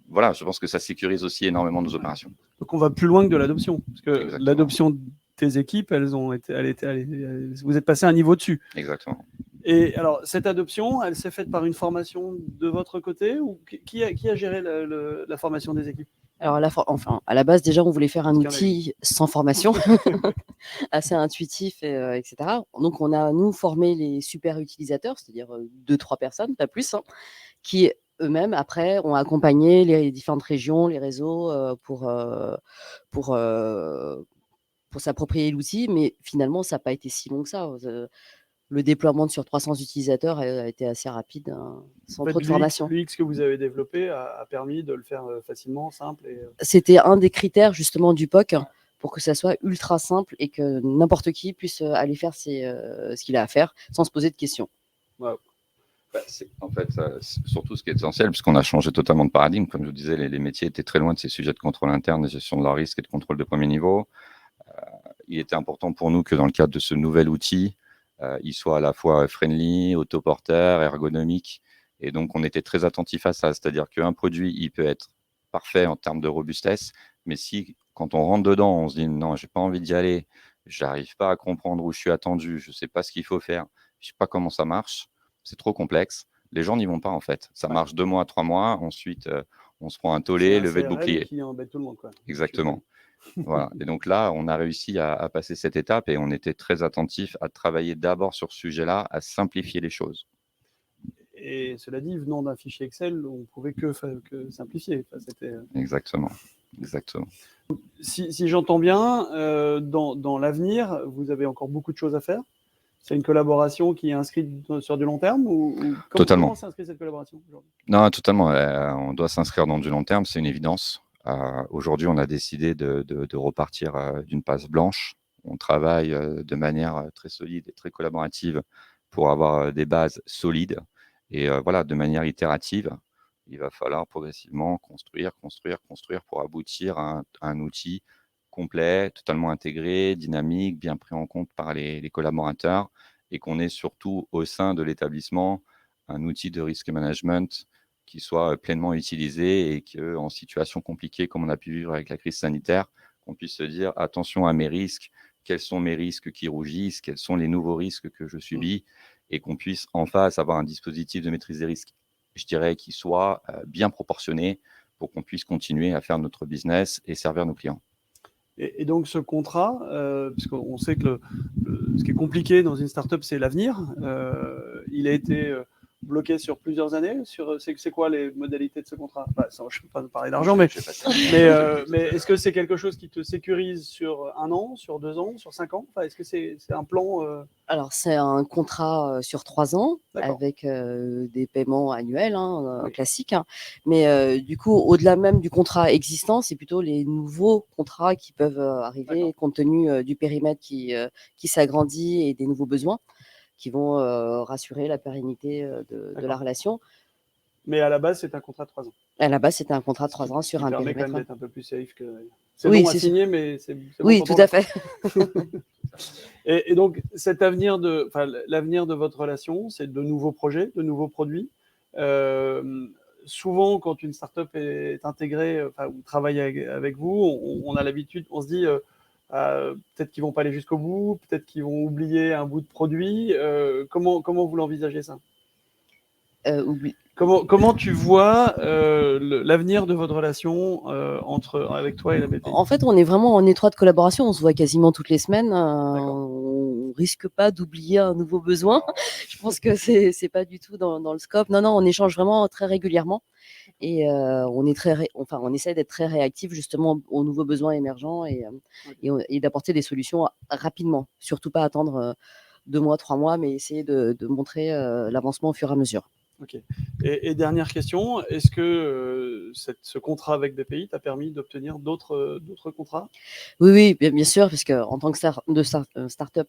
voilà, je pense que ça sécurise aussi énormément nos opérations. Donc, on va plus loin que de l'adoption, parce que l'adoption de tes équipes, vous êtes passé à un niveau dessus. Exactement. Et alors, cette adoption, elle s'est faite par une formation de votre côté ou qui a géré la formation des équipes? Alors, à la base, déjà, on voulait faire un outil sans formation, assez intuitif, etc. Donc, on a, nous, formé les super utilisateurs, c'est-à-dire 2-3 personnes, pas plus, hein, qui eux-mêmes, après, ont accompagné les différentes régions, les réseaux pour s'approprier l'outil. Mais finalement, ça n'a pas été si long que ça. Le déploiement sur 300 utilisateurs a été assez rapide, hein, sans trop de formation. L'UX que vous avez développé a permis de le faire facilement, simple. C'était un des critères justement du POC pour que ça soit ultra simple et que n'importe qui puisse aller faire ce qu'il a à faire sans se poser de questions. Wow. En fait, surtout ce qui est essentiel, puisqu'on a changé totalement de paradigme. Comme je vous disais, les métiers étaient très loin de ces sujets de contrôle interne, de gestion de leur risque et de contrôle de premier niveau. Il était important pour nous que dans le cadre de ce nouvel outil, il soit à la fois friendly, autoporteur, ergonomique. Et donc, on était très attentif à ça. C'est-à-dire qu'un produit, il peut être parfait en termes de robustesse, mais si, quand on rentre dedans, on se dit non, j'ai pas envie d'y aller, j'arrive pas à comprendre où je suis attendu, je sais pas ce qu'il faut faire, je sais pas comment ça marche, c'est trop complexe. Les gens n'y vont pas en fait. Ça marche 2 mois, 3 mois. Ensuite, on se prend un tollé, levé de bouclier. Qui embête tout le monde, quoi. Exactement. Voilà. Et donc là, on a réussi à passer cette étape et on était très attentif à travailler d'abord sur ce sujet-là, à simplifier les choses. Et cela dit, venant d'un fichier Excel, on ne pouvait que simplifier. Enfin, Exactement. Exactement. Si j'entends bien, dans l'avenir, vous avez encore beaucoup de choses à faire. C'est une collaboration qui est inscrite sur du long terme Totalement. Comment s'inscrit cette collaboration aujourd'hui ? Non, totalement. On doit s'inscrire dans du long terme, c'est une évidence. Aujourd'hui, on a décidé de repartir d'une passe blanche. On travaille de manière très solide et très collaborative pour avoir des bases solides. Et voilà, de manière itérative, il va falloir progressivement construire pour aboutir à un outil complet, totalement intégré, dynamique, bien pris en compte par les collaborateurs et qu'on ait surtout au sein de l'établissement un outil de risk management qui soit pleinement utilisé et qu'en situation compliquée comme on a pu vivre avec la crise sanitaire, qu'on puisse se dire attention à mes risques, quels sont mes risques qui rougissent, quels sont les nouveaux risques que je subis et qu'on puisse en face avoir un dispositif de maîtrise des risques, je dirais, qui soit bien proportionné pour qu'on puisse continuer à faire notre business et servir nos clients. Et donc ce contrat, puisqu'on sait que ce qui est compliqué dans une startup, c'est l'avenir. Il a été bloqué sur plusieurs années. C'est quoi les modalités de ce contrat ? Enfin, je ne peux pas parler d'argent, mais est-ce que c'est quelque chose qui te sécurise sur 1 an, sur 2 ans, sur 5 ans ? Enfin, est-ce que c'est un plan Alors, c'est un contrat sur 3 ans avec des paiements annuels classiques. Mais du coup, au-delà même du contrat existant, c'est plutôt les nouveaux contrats qui peuvent arriver compte tenu du périmètre qui s'agrandit et des nouveaux besoins qui vont rassurer la pérennité de la relation. Mais à la base, c'est un contrat de 3 ans. À la base, c'était un contrat de 3 ans sur un périmètre. Ça permet quand même d'être un peu plus safe que... C'est bon à signer, mais c'est bon. Oui, tout à fait. Et donc, l'avenir de votre relation, c'est de nouveaux projets, de nouveaux produits. Souvent, quand une startup est intégrée, ou travaille avec vous, on a l'habitude, on se dit peut-être qu'ils vont pas aller jusqu'au bout, peut-être qu'ils vont oublier un bout de produit. Comment vous l'envisagez ça ? Comment tu vois l'avenir de votre relation avec toi et la BPI ? En fait, on est vraiment en étroite collaboration. On se voit quasiment toutes les semaines. On risque pas d'oublier un nouveau besoin. Je pense que c'est pas du tout dans le scope. Non, on échange vraiment très régulièrement et on essaie d'être très réactif justement aux nouveaux besoins émergents et d'apporter des solutions rapidement. Surtout pas attendre 2 mois, 3 mois, mais essayer de montrer l'avancement au fur et à mesure. Ok. Et dernière question, est-ce que ce contrat avec BPI t'a permis d'obtenir d'autres contrats ? Oui, bien sûr, parce qu'en tant que start-up,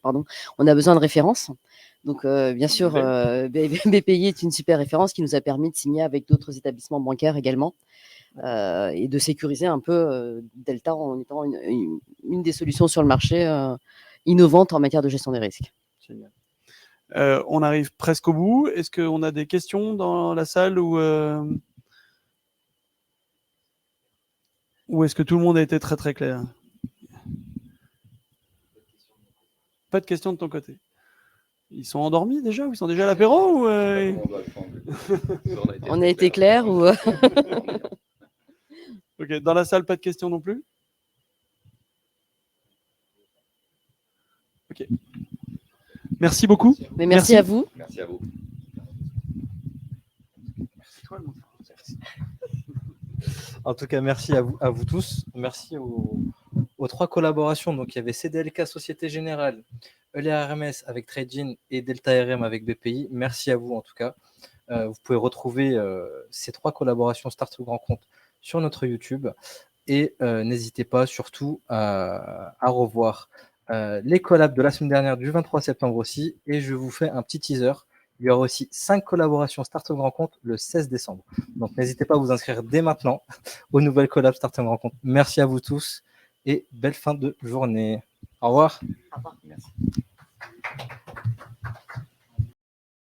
on a besoin de références. Donc, bien sûr, BPI est une super référence qui nous a permis de signer avec d'autres établissements bancaires également et de sécuriser un peu Delta en étant une des solutions sur le marché innovantes en matière de gestion des risques. Génial. On arrive presque au bout. Est-ce qu'on a des questions dans la salle ou est-ce que tout le monde a été très très clair ? Pas de questions de ton côté. Ils sont endormis déjà ou ils sont déjà à l'apéro ou On a été clair ou Ok, dans la salle, pas de questions non plus ? Ok. Merci beaucoup. Mais merci à vous. Merci à vous. En tout cas, merci à vous tous. Merci aux 3 collaborations. Donc, il y avait CDLK Société Générale, Euler RMS avec Trading et Delta RM avec BPI. Merci à vous en tout cas. Vous pouvez retrouver ces 3 collaborations Startup Grand Compte sur notre YouTube. Et n'hésitez pas surtout à revoir les collabs de la semaine dernière du 23 septembre aussi. Et je vous fais un petit teaser. Il y aura aussi 5 collaborations Startup Rencontre le 16 décembre. Donc n'hésitez pas à vous inscrire dès maintenant aux nouvelles collabs Startup Rencontre. Merci à vous tous et belle fin de journée. Au revoir. Au revoir. Merci.